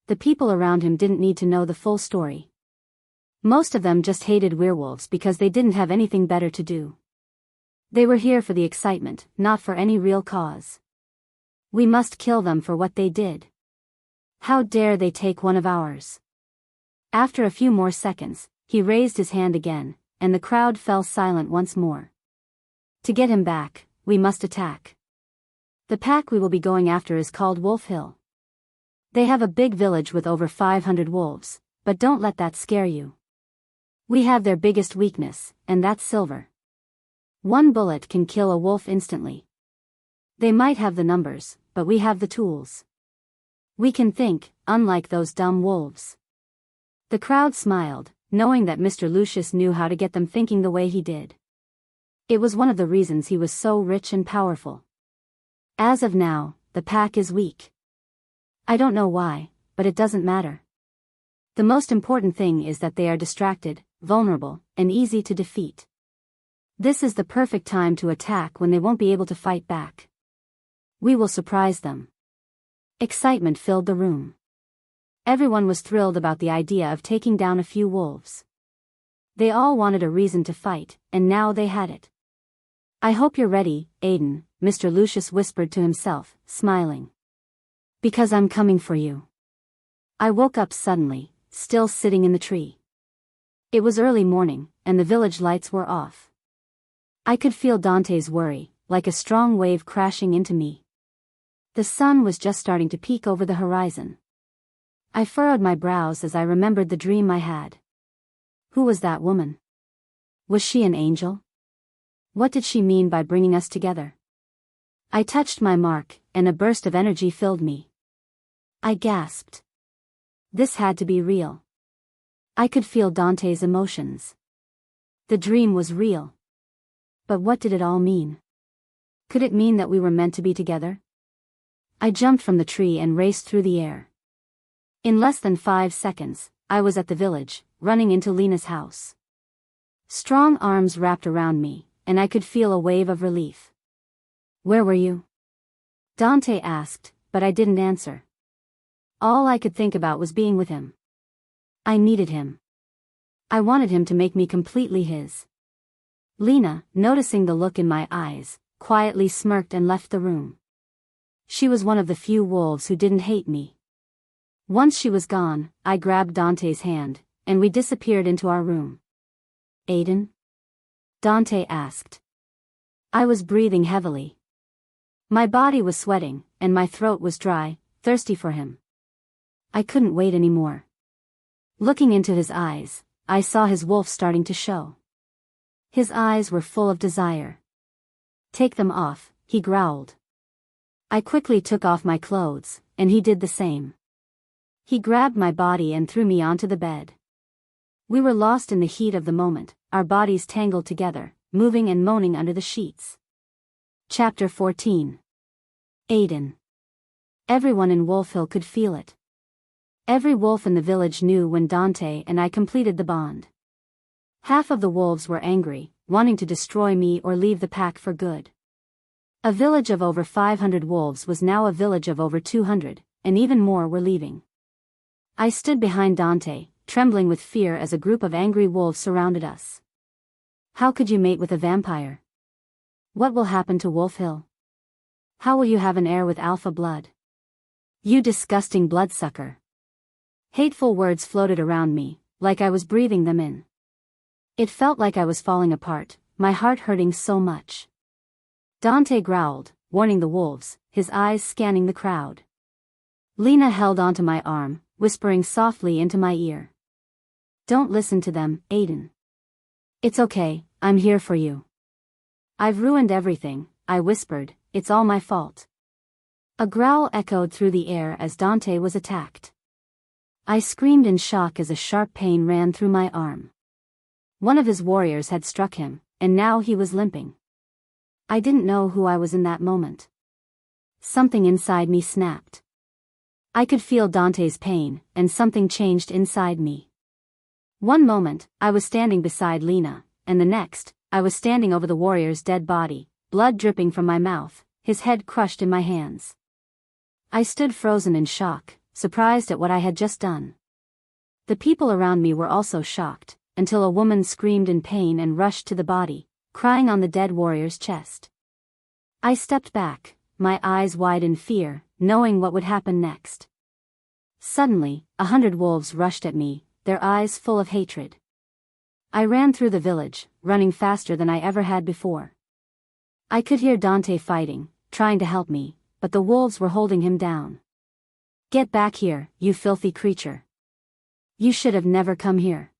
A: The people around him didn't need to know the full story. Most of them just hated werewolves because they didn't have anything better to do. They were here for the excitement, not for any real cause. "We must kill them for what they did. How dare they take one of ours?" After a few more seconds, he raised his hand again, and the crowd fell silent once more. "To get him back, we must attack. The pack we will be going after is called Wolf Hill. They have a big village with over 500 wolves, but don't let that scare you. We have their biggest weakness, and that's silver. One bullet can kill a wolf instantly. They might have the numbers, but we have the tools. We can think, unlike those dumb wolves." The crowd smiled, knowing that Mr. Lucius knew how to get them thinking the way he did. It was one of the reasons he was so rich and powerful. "As of now, the pack is weak. I don't know why, but it doesn't matter. The most important thing is that they are distracted, vulnerable, and easy to defeat. This is the perfect time to attack when they won't be able to fight back. We will surprise them." Excitement filled the room. Everyone was thrilled about the idea of taking down a few wolves. They all wanted a reason to fight, and now they had it. "I hope you're ready, Aidan," Mr. Lucius whispered to himself, smiling. "Because I'm coming for you." I woke up suddenly, still sitting in the tree. It was early morning, and the village lights were off. I could feel Dante's worry, like a strong wave crashing into me. The sun was just starting to peek over the horizon. I furrowed my brows as I remembered the dream I had. Who was that woman? Was she an angel? What did she mean by bringing us together? I touched my mark, and a burst of energy filled me. I gasped. This had to be real. I could feel Dante's emotions. The dream was real. But what did it all mean? Could it mean that we were meant to be together? I jumped from the tree and raced through the air. In less than 5 seconds, I was at the village, running into Lena's house. Strong arms wrapped around me, and I could feel a wave of relief. "Where were you?" Dante asked, but I didn't answer. All I could think about was being with him. I needed him. I wanted him to make me completely his. Lena, noticing the look in my eyes, quietly smirked and left the room. She was one of the few wolves who didn't hate me. Once she was gone, I grabbed Dante's hand, and we disappeared into our room. Aidan? Dante asked. I was breathing heavily. My body was sweating, and my throat was dry, thirsty for him. I couldn't wait anymore. Looking into his eyes, I saw his wolf starting to show. His eyes were full of desire. Take them off, he growled. I quickly took off my clothes, and he did the same. He grabbed my body and threw me onto the bed. We were lost in the heat of the moment, our bodies tangled together, moving and moaning under the sheets. Chapter 14. Aidan. Everyone in Wolf Hill could feel it. Every wolf in the village knew when Dante and I completed the bond. Half of the wolves were angry, wanting to destroy me or leave the pack for good. A village of over 500 wolves was now a village of over 200, and even more were leaving. I stood behind Dante, trembling with fear as a group of angry wolves surrounded us. How could you mate with a vampire? What will happen to Wolf Hill? How will you have an heir with alpha blood? You disgusting bloodsucker. Hateful words floated around me, like I was breathing them in. It felt like I was falling apart, my heart hurting so much. Dante growled, warning the wolves, his eyes scanning the crowd. Lena held onto my arm, whispering softly into my ear. Don't listen to them, Aidan. It's okay, I'm here for you. I've ruined everything, I whispered, it's all my fault. A growl echoed through the air as Dante was attacked. I screamed in shock as a sharp pain ran through my arm. One of his warriors had struck him, and now he was limping. I didn't know who I was in that moment. Something inside me snapped. I could feel Dante's pain, and something changed inside me. One moment, I was standing beside Lena, and the next, I was standing over the warrior's dead body, blood dripping from my mouth, his head crushed in my hands. I stood frozen in shock, surprised at what I had just done. The people around me were also shocked, until a woman screamed in pain and rushed to the body, crying on the dead warrior's chest. I stepped back, my eyes wide in fear, knowing what would happen next. Suddenly, 100 wolves rushed at me, their eyes full of hatred. I ran through the village, running faster than I ever had before. I could hear Dante fighting, trying to help me, but the wolves were holding him down. Get back here, you filthy creature. You should have never come here.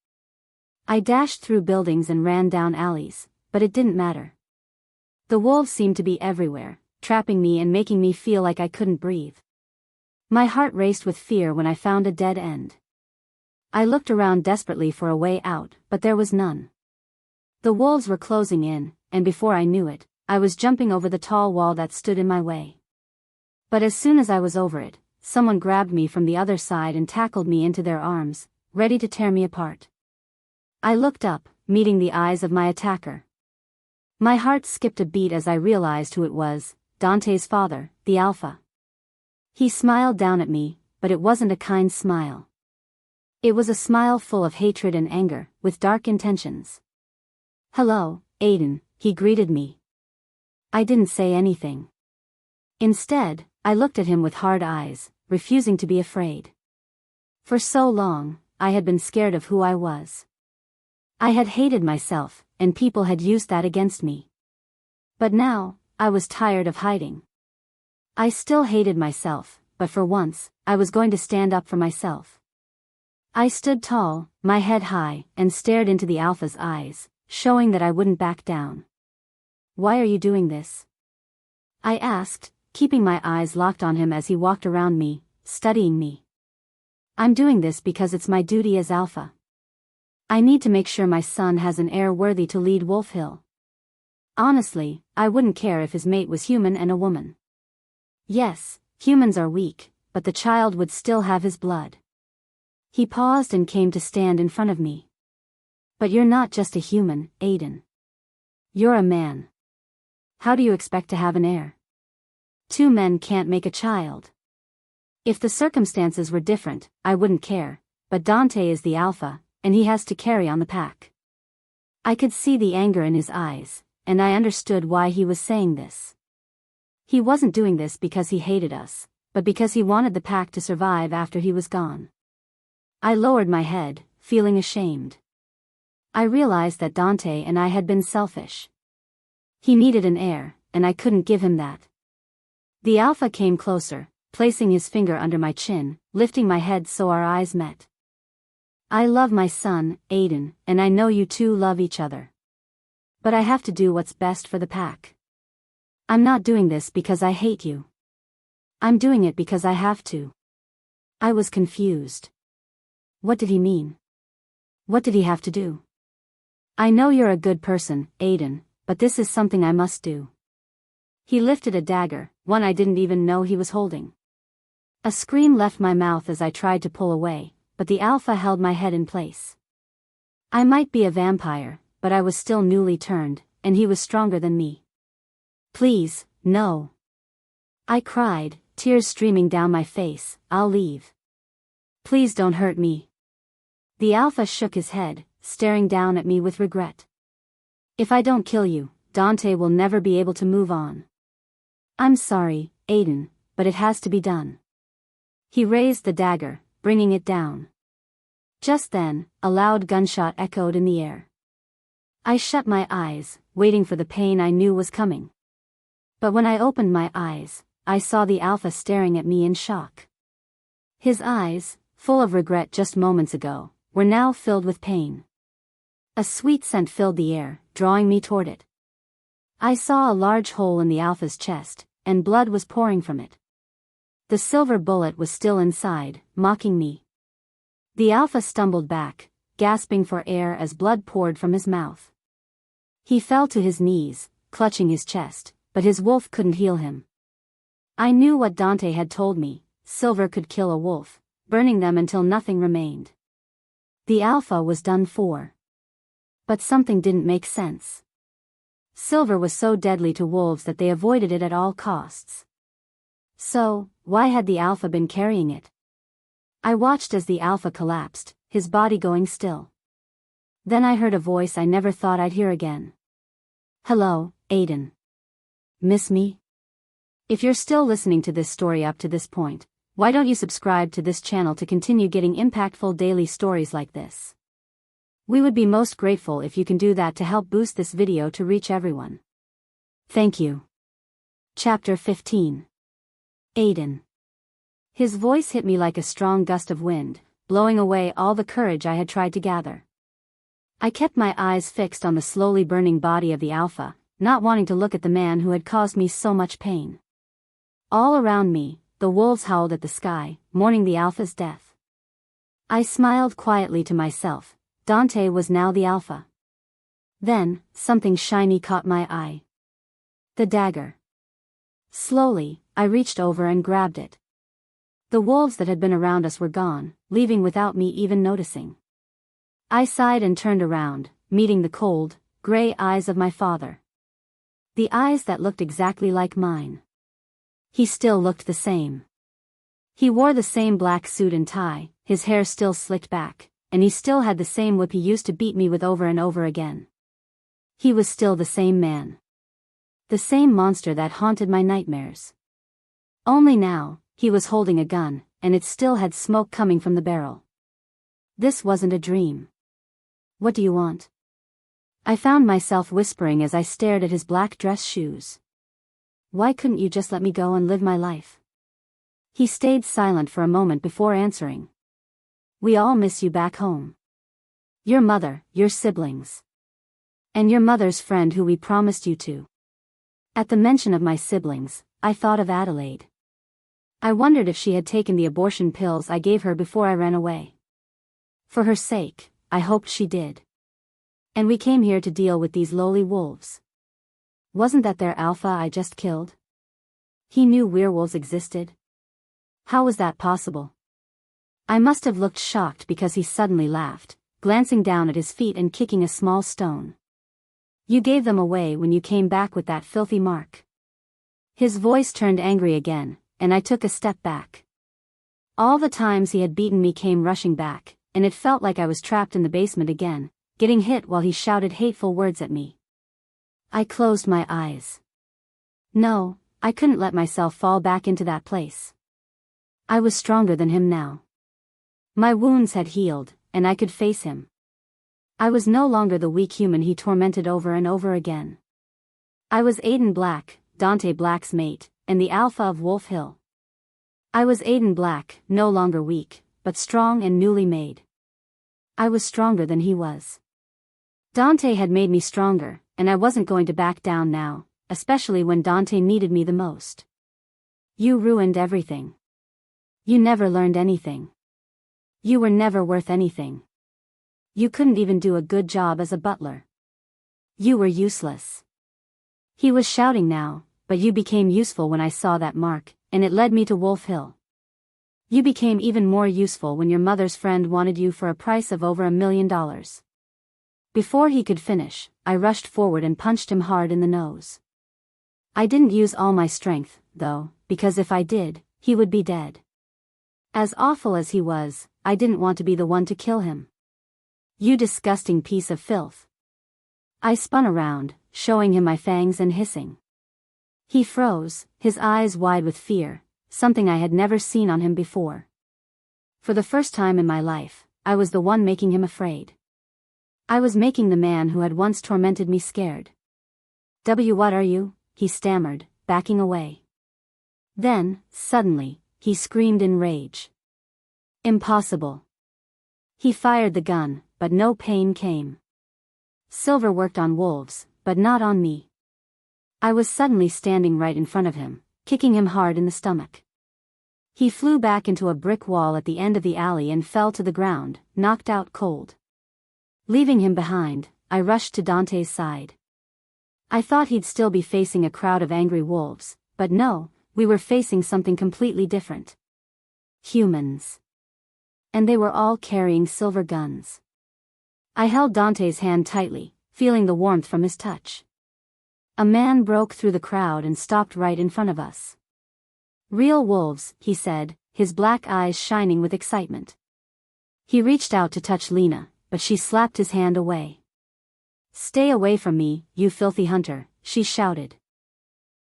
A: I dashed through buildings and ran down alleys, but it didn't matter. The wolves seemed to be everywhere, trapping me and making me feel like I couldn't breathe. My heart raced with fear when I found a dead end. I looked around desperately for a way out, but there was none. The wolves were closing in, and before I knew it, I was jumping over the tall wall that stood in my way. But as soon as I was over it, someone grabbed me from the other side and tackled me into their arms, ready to tear me apart. I looked up, meeting the eyes of my attacker. My heart skipped a beat as I realized who it was, Dante's father, the Alpha. He smiled down at me, but it wasn't a kind smile. It was a smile full of hatred and anger, with dark intentions. Hello, Aidan, he greeted me. I didn't say anything. Instead, I looked at him with hard eyes, refusing to be afraid. For so long, I had been scared of who I was. I had hated myself, and people had used that against me. But now, I was tired of hiding. I still hated myself, but for once, I was going to stand up for myself. I stood tall, my head high, and stared into the Alpha's eyes, showing that I wouldn't back down. Why are you doing this? I asked, keeping my eyes locked on him as he walked around me, studying me. I'm doing this because it's my duty as Alpha. I need to make sure my son has an heir worthy to lead Wolf Hill. Honestly, I wouldn't care if his mate was human and a woman. Yes, humans are weak, but the child would still have his blood. He paused and came to stand in front of me. But you're not just a human, Aidan. You're a man. How do you expect to have an heir? 2 men can't make a child. If the circumstances were different, I wouldn't care, but Dante is the Alpha, and he has to carry on the pack. I could see the anger in his eyes, and I understood why he was saying this. He wasn't doing this because he hated us, but because he wanted the pack to survive after he was gone. I lowered my head, feeling ashamed. I realized that Dante and I had been selfish. He needed an heir, and I couldn't give him that. The alpha came closer, placing his finger under my chin, lifting my head so our eyes met. I love my son, Aidan, and I know you two love each other. But I have to do what's best for the pack. I'm not doing this because I hate you. I'm doing it because I have to. I was confused. What did he mean? What did he have to do? I know you're a good person, Aidan, but this is something I must do. He lifted a dagger, one I didn't even know he was holding. A scream left my mouth as I tried to pull away, but the alpha held my head in place. I might be a vampire, but I was still newly turned, and he was stronger than me. Please, no. I cried, tears streaming down my face. I'll leave. Please don't hurt me. The alpha shook his head, staring down at me with regret. If I don't kill you, Dante will never be able to move on. I'm sorry, Aidan, but it has to be done. He raised the dagger, bringing it down. Just then, a loud gunshot echoed in the air. I shut my eyes, waiting for the pain I knew was coming. But when I opened my eyes, I saw the alpha staring at me in shock. His eyes, full of regret just moments ago, were now filled with pain. A sweet scent filled the air, drawing me toward it. I saw a large hole in the alpha's chest, and blood was pouring from it. The silver bullet was still inside, mocking me. The alpha stumbled back, gasping for air as blood poured from his mouth. He fell to his knees, clutching his chest, but his wolf couldn't heal him. I knew what Dante had told me: silver could kill a wolf, burning them until nothing remained. The alpha was done for. But something didn't make sense. Silver was so deadly to wolves that they avoided it at all costs. So, why had the alpha been carrying it? I watched as the alpha collapsed, his body going still. Then I heard a voice I never thought I'd hear again. Hello, Aidan. Miss me? If you're still listening to this story up to this point, why don't you subscribe to this channel to continue getting impactful daily stories like this? We would be most grateful if you can do that to help boost this video to reach everyone. Thank you. Chapter 15. Aidan. His voice hit me like a strong gust of wind, blowing away all the courage I had tried to gather. I kept my eyes fixed on the slowly burning body of the alpha, not wanting to look at the man who had caused me so much pain. All around me, the wolves howled at the sky, mourning the alpha's death. I smiled quietly to myself. Dante was now the alpha. Then, something shiny caught my eye. The dagger. Slowly, I reached over and grabbed it. The wolves that had been around us were gone, leaving without me even noticing. I sighed and turned around, meeting the cold, gray eyes of my father. The eyes that looked exactly like mine. He still looked the same. He wore the same black suit and tie, his hair still slicked back, and he still had the same whip he used to beat me with over and over again. He was still the same man. The same monster that haunted my nightmares. Only now, he was holding a gun, and it still had smoke coming from the barrel. This wasn't a dream. What do you want? I found myself whispering as I stared at his black dress shoes. Why couldn't you just let me go and live my life? He stayed silent for a moment before answering. We all miss you back home. Your mother, your siblings. And your mother's friend who we promised you to. At the mention of my siblings, I thought of Adelaide. I wondered if she had taken the abortion pills I gave her before I ran away. For her sake, I hoped she did. And we came here to deal with these lowly wolves. Wasn't that their alpha I just killed? He knew werewolves existed. How was that possible? I must have looked shocked because he suddenly laughed, glancing down at his feet and kicking a small stone. You gave them away when you came back with that filthy mark. His voice turned angry again, and I took a step back. All the times he had beaten me came rushing back, and it felt like I was trapped in the basement again, getting hit while he shouted hateful words at me. I closed my eyes. No, I couldn't let myself fall back into that place. I was stronger than him now. My wounds had healed, and I could face him. I was no longer the weak human he tormented over and over again. I was Aidan Black, Dante Black's mate, and the alpha of Wolf Hill. I was Aidan Black, no longer weak, but strong and newly made. I was stronger than he was. Dante had made me stronger, and I wasn't going to back down now, especially when Dante needed me the most. You ruined everything. You never learned anything. You were never worth anything. You couldn't even do a good job as a butler. You were useless. He was shouting now, but you became useful when I saw that mark, and it led me to Wolf Hill. You became even more useful when your mother's friend wanted you for a price of over $1 million. Before he could finish, I rushed forward and punched him hard in the nose. I didn't use all my strength, though, because if I did, he would be dead. As awful as he was, I didn't want to be the one to kill him. You disgusting piece of filth. I spun around, showing him my fangs and hissing. He froze, his eyes wide with fear, something I had never seen on him before. For the first time in my life, I was the one making him afraid. I was making the man who had once tormented me scared. What are you? He stammered, backing away. Then, suddenly, he screamed in rage. Impossible. He fired the gun, but no pain came. Silver worked on wolves, but not on me. I was suddenly standing right in front of him, kicking him hard in the stomach. He flew back into a brick wall at the end of the alley and fell to the ground, knocked out cold. Leaving him behind, I rushed to Dante's side. I thought he'd still be facing a crowd of angry wolves, but no, we were facing something completely different. Humans. And they were all carrying silver guns. I held Dante's hand tightly, feeling the warmth from his touch. A man broke through the crowd and stopped right in front of us. Real wolves, he said, his black eyes shining with excitement. He reached out to touch Lena, but she slapped his hand away. Stay away from me, you filthy hunter, she shouted.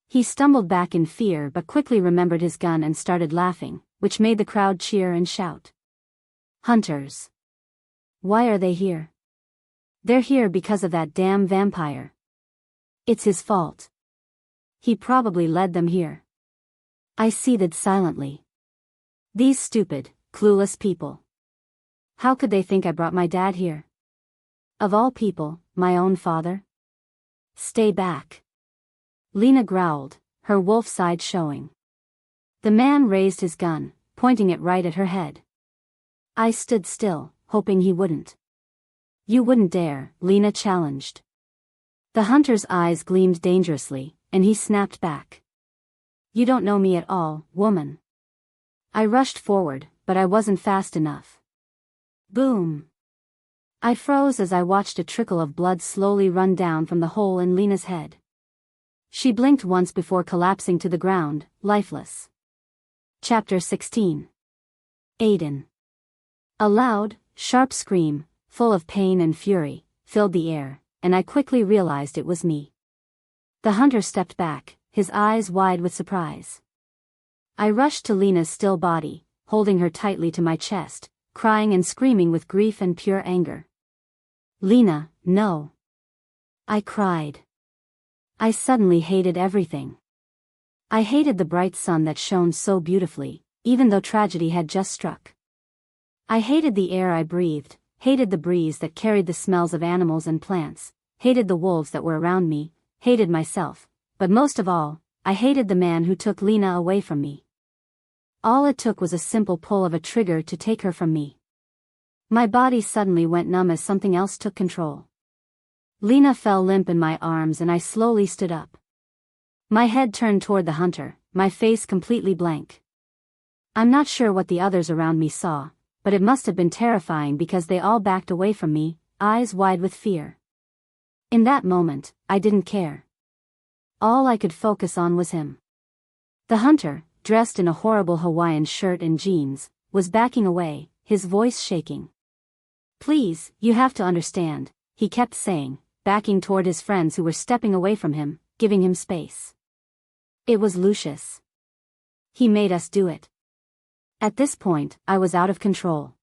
A: He stumbled back in fear but quickly remembered his gun and started laughing, which made the crowd cheer and shout. Hunters. Why are they here? They're here because of that damn vampire. It's his fault. He probably led them here. I seethed silently. These stupid, clueless people. How could they think I brought my dad here? Of all people, my own father? Stay back. Lena growled, her wolf side showing. The man raised his gun, pointing it right at her head. I stood still, hoping he wouldn't. You wouldn't dare, Lena challenged. The hunter's eyes gleamed dangerously, and he snapped back. You don't know me at all, woman. I rushed forward, but I wasn't fast enough. Boom. I froze as I watched a trickle of blood slowly run down from the hole in Lena's head. She blinked once before collapsing to the ground, lifeless. Chapter 16. Aidan. A loud, sharp scream, full of pain and fury, filled the air, and I quickly realized it was me. The hunter stepped back, his eyes wide with surprise. I rushed to Lena's still body, holding her tightly to my chest, crying and screaming with grief and pure anger. Lena, no. I cried. I suddenly hated everything. I hated the bright sun that shone so beautifully, even though tragedy had just struck. I hated the air I breathed, hated the breeze that carried the smells of animals and plants, hated the wolves that were around me, hated myself, but most of all, I hated the man who took Lena away from me. All it took was a simple pull of a trigger to take her from me. My body suddenly went numb as something else took control. Lena fell limp in my arms and I slowly stood up. My head turned toward the hunter, my face completely blank. I'm not sure what the others around me saw, but it must have been terrifying because they all backed away from me, eyes wide with fear. In that moment, I didn't care. All I could focus on was him. The hunter, dressed in a horrible Hawaiian shirt and jeans, was backing away, his voice shaking. Please, you have to understand, he kept saying, backing toward his friends who were stepping away from him, giving him space. It was Lucius. He made us do it. At this point, I was out of control.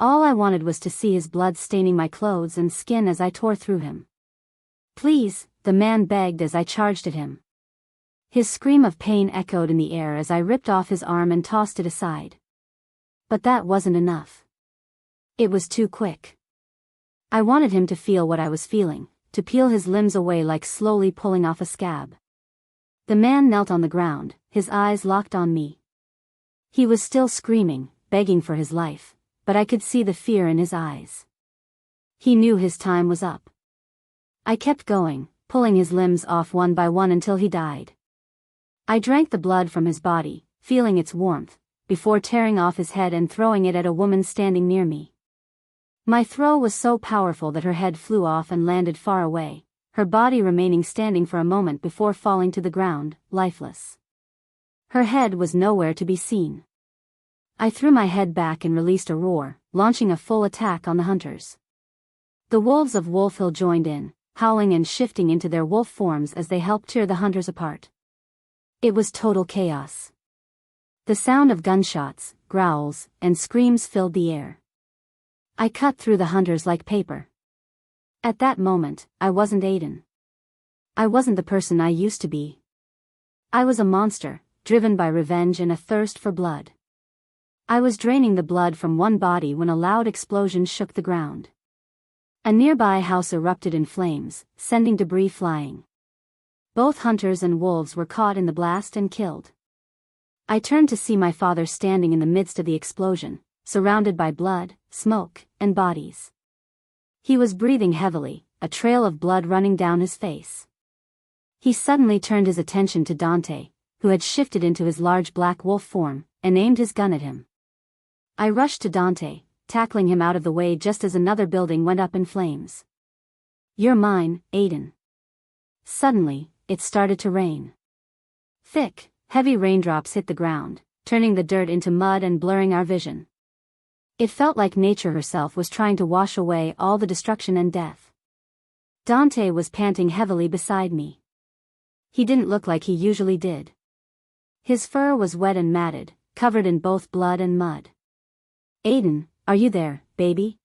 A: All I wanted was to see his blood staining my clothes and skin as I tore through him. "Please," the man begged as I charged at him. His scream of pain echoed in the air as I ripped off his arm and tossed it aside. But that wasn't enough. It was too quick. I wanted him to feel what I was feeling, to peel his limbs away like slowly pulling off a scab. The man knelt on the ground, his eyes locked on me. He was still screaming, begging for his life, but I could see the fear in his eyes. He knew his time was up. I kept going, pulling his limbs off one by one until he died. I drank the blood from his body, feeling its warmth, before tearing off his head and throwing it at a woman standing near me. My throw was so powerful that her head flew off and landed far away, her body remaining standing for a moment before falling to the ground, lifeless. Her head was nowhere to be seen. I threw my head back and released a roar, launching a full attack on the hunters. The wolves of Wolf Hill joined in, howling and shifting into their wolf forms as they helped tear the hunters apart. It was total chaos. The sound of gunshots, growls, and screams filled the air. I cut through the hunters like paper. At that moment, I wasn't Aidan. I wasn't the person I used to be. I was a monster, driven by revenge and a thirst for blood. I was draining the blood from one body when a loud explosion shook the ground. A nearby house erupted in flames, sending debris flying. Both hunters and wolves were caught in the blast and killed. I turned to see my father standing in the midst of the explosion, surrounded by blood, smoke, and bodies. He was breathing heavily, a trail of blood running down his face. He suddenly turned his attention to Dante, who had shifted into his large black wolf form, and aimed his gun at him. I rushed to Dante, tackling him out of the way just as another building went up in flames. "You're mine, Aidan." Suddenly, it started to rain. Thick, heavy raindrops hit the ground, turning the dirt into mud and blurring our vision. It felt like nature herself was trying to wash away all the destruction and death. Dante was panting heavily beside me. He didn't look like he usually did. His fur was wet and matted, covered in both blood and mud. "Aidan, are you there, baby?"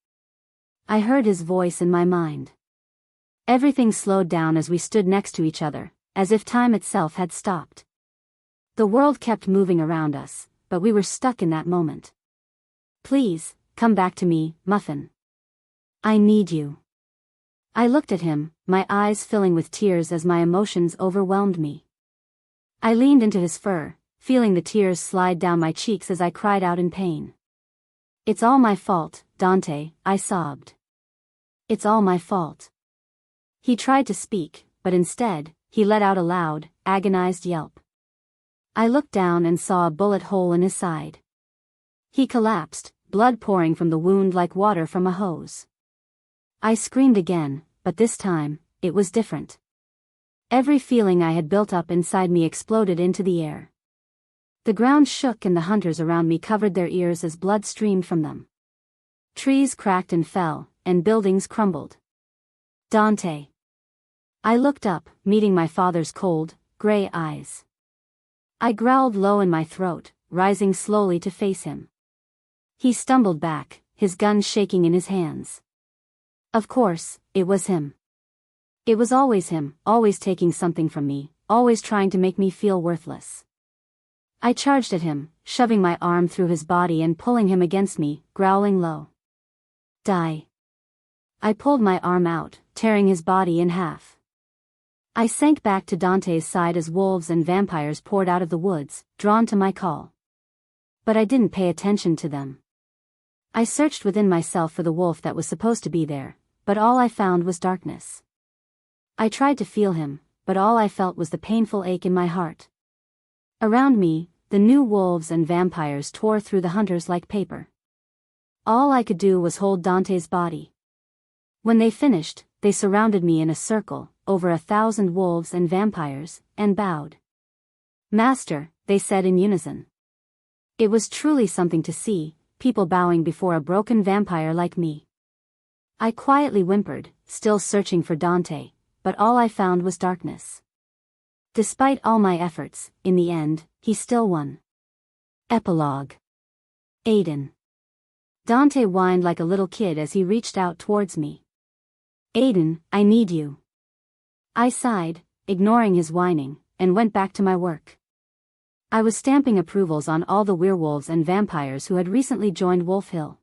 A: I heard his voice in my mind. Everything slowed down as we stood next to each other, as if time itself had stopped. The world kept moving around us, but we were stuck in that moment. "Please, come back to me, Muffin. I need you." I looked at him, my eyes filling with tears as my emotions overwhelmed me. I leaned into his fur, feeling the tears slide down my cheeks as I cried out in pain. "It's all my fault, Dante," I sobbed. "It's all my fault." He tried to speak, but instead, he let out a loud, agonized yelp. I looked down and saw a bullet hole in his side. He collapsed, blood pouring from the wound like water from a hose. I screamed again, but this time, it was different. Every feeling I had built up inside me exploded into the air. The ground shook and the hunters around me covered their ears as blood streamed from them. Trees cracked and fell, and buildings crumbled. "Dante." I looked up, meeting my father's cold, gray eyes. I growled low in my throat, rising slowly to face him. He stumbled back, his gun shaking in his hands. Of course, it was him. It was always him, always taking something from me, always trying to make me feel worthless. I charged at him, shoving my arm through his body and pulling him against me, growling low. "Die." I pulled my arm out, tearing his body in half. I sank back to Dante's side as wolves and vampires poured out of the woods, drawn to my call. But I didn't pay attention to them. I searched within myself for the wolf that was supposed to be there, but all I found was darkness. I tried to feel him, but all I felt was the painful ache in my heart. Around me, the new wolves and vampires tore through the hunters like paper. All I could do was hold Dante's body. When they finished, they surrounded me in a circle, over 1,000 wolves and vampires, and bowed. "Master," they said in unison. It was truly something to see, people bowing before a broken vampire like me. I quietly whimpered, still searching for Dante, but all I found was darkness. Despite all my efforts, in the end, he still won. Epilogue. Aidan. Dante whined like a little kid as he reached out towards me. Aidan, I need you. I sighed, ignoring his whining, and went back to my work. I was stamping approvals on all the werewolves and vampires who had recently joined Wolf Hill.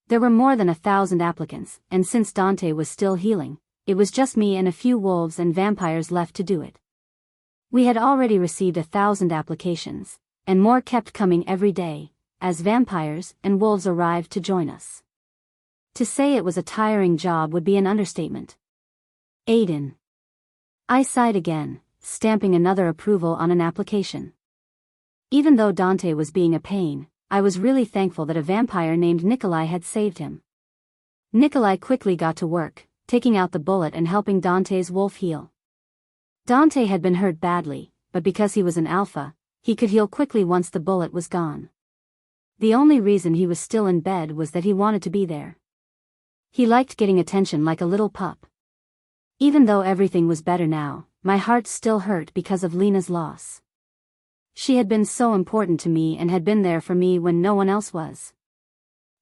A: There were more than 1,000 applicants, and since Dante was still healing, it was just me and a few wolves and vampires left to do it. We had already received 1,000 applications, and more kept coming every day, as vampires and wolves arrived to join us. To say it was a tiring job would be an understatement. Aidan. I sighed again, stamping another approval on an application. Even though Dante was being a pain, I was really thankful that a vampire named Nikolai had saved him. Nikolai quickly got to work, taking out the bullet and helping Dante's wolf heal. Dante had been hurt badly, but because he was an alpha, he could heal quickly once the bullet was gone. The only reason he was still in bed was that he wanted to be there. He liked getting attention like a little pup. Even though everything was better now, my heart still hurt because of Lena's loss. She had been so important to me and had been there for me when no one else was.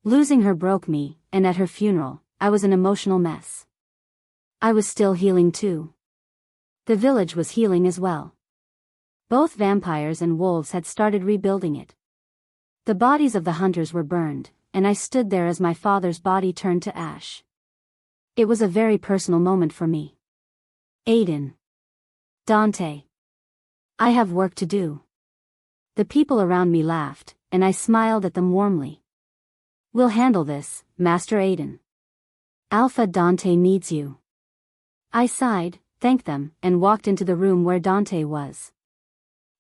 A: Losing her broke me, and at her funeral, I was an emotional mess. I was still healing too. The village was healing as well. Both vampires and wolves had started rebuilding it. The bodies of the hunters were burned, and I stood there as my father's body turned to ash. It was a very personal moment for me. Aidan. Dante. I have work to do. The people around me laughed, and I smiled at them warmly. We'll handle this, Master Aidan. Alpha Dante needs you. I sighed, thanked them, and walked into the room where Dante was.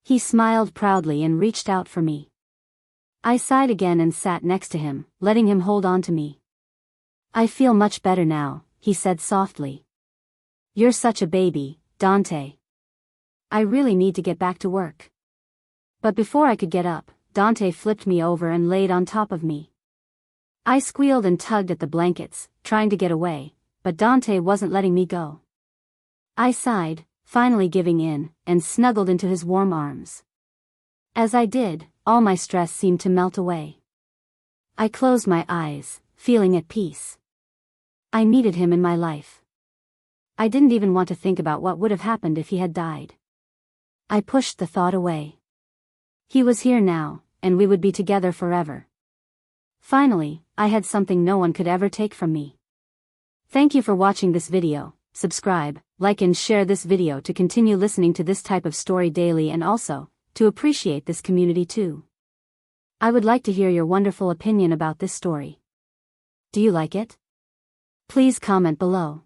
A: He smiled proudly and reached out for me. I sighed again and sat next to him, letting him hold on to me. I feel much better now, he said softly. You're such a baby, Dante. I really need to get back to work. But before I could get up, Dante flipped me over and laid on top of me. I squealed and tugged at the blankets, trying to get away, but Dante wasn't letting me go. I sighed, finally giving in, and snuggled into his warm arms. As I did, all my stress seemed to melt away. I closed my eyes, feeling at peace. I needed him in my life. I didn't even want to think about what would have happened if he had died. I pushed the thought away. He was here now, and we would be together forever. Finally, I had something no one could ever take from me. Thank you for watching this video. Subscribe, like and share this video to continue listening to this type of story daily and also, to appreciate this community too. I would like to hear your wonderful opinion about this story. Do you like it? Please comment below.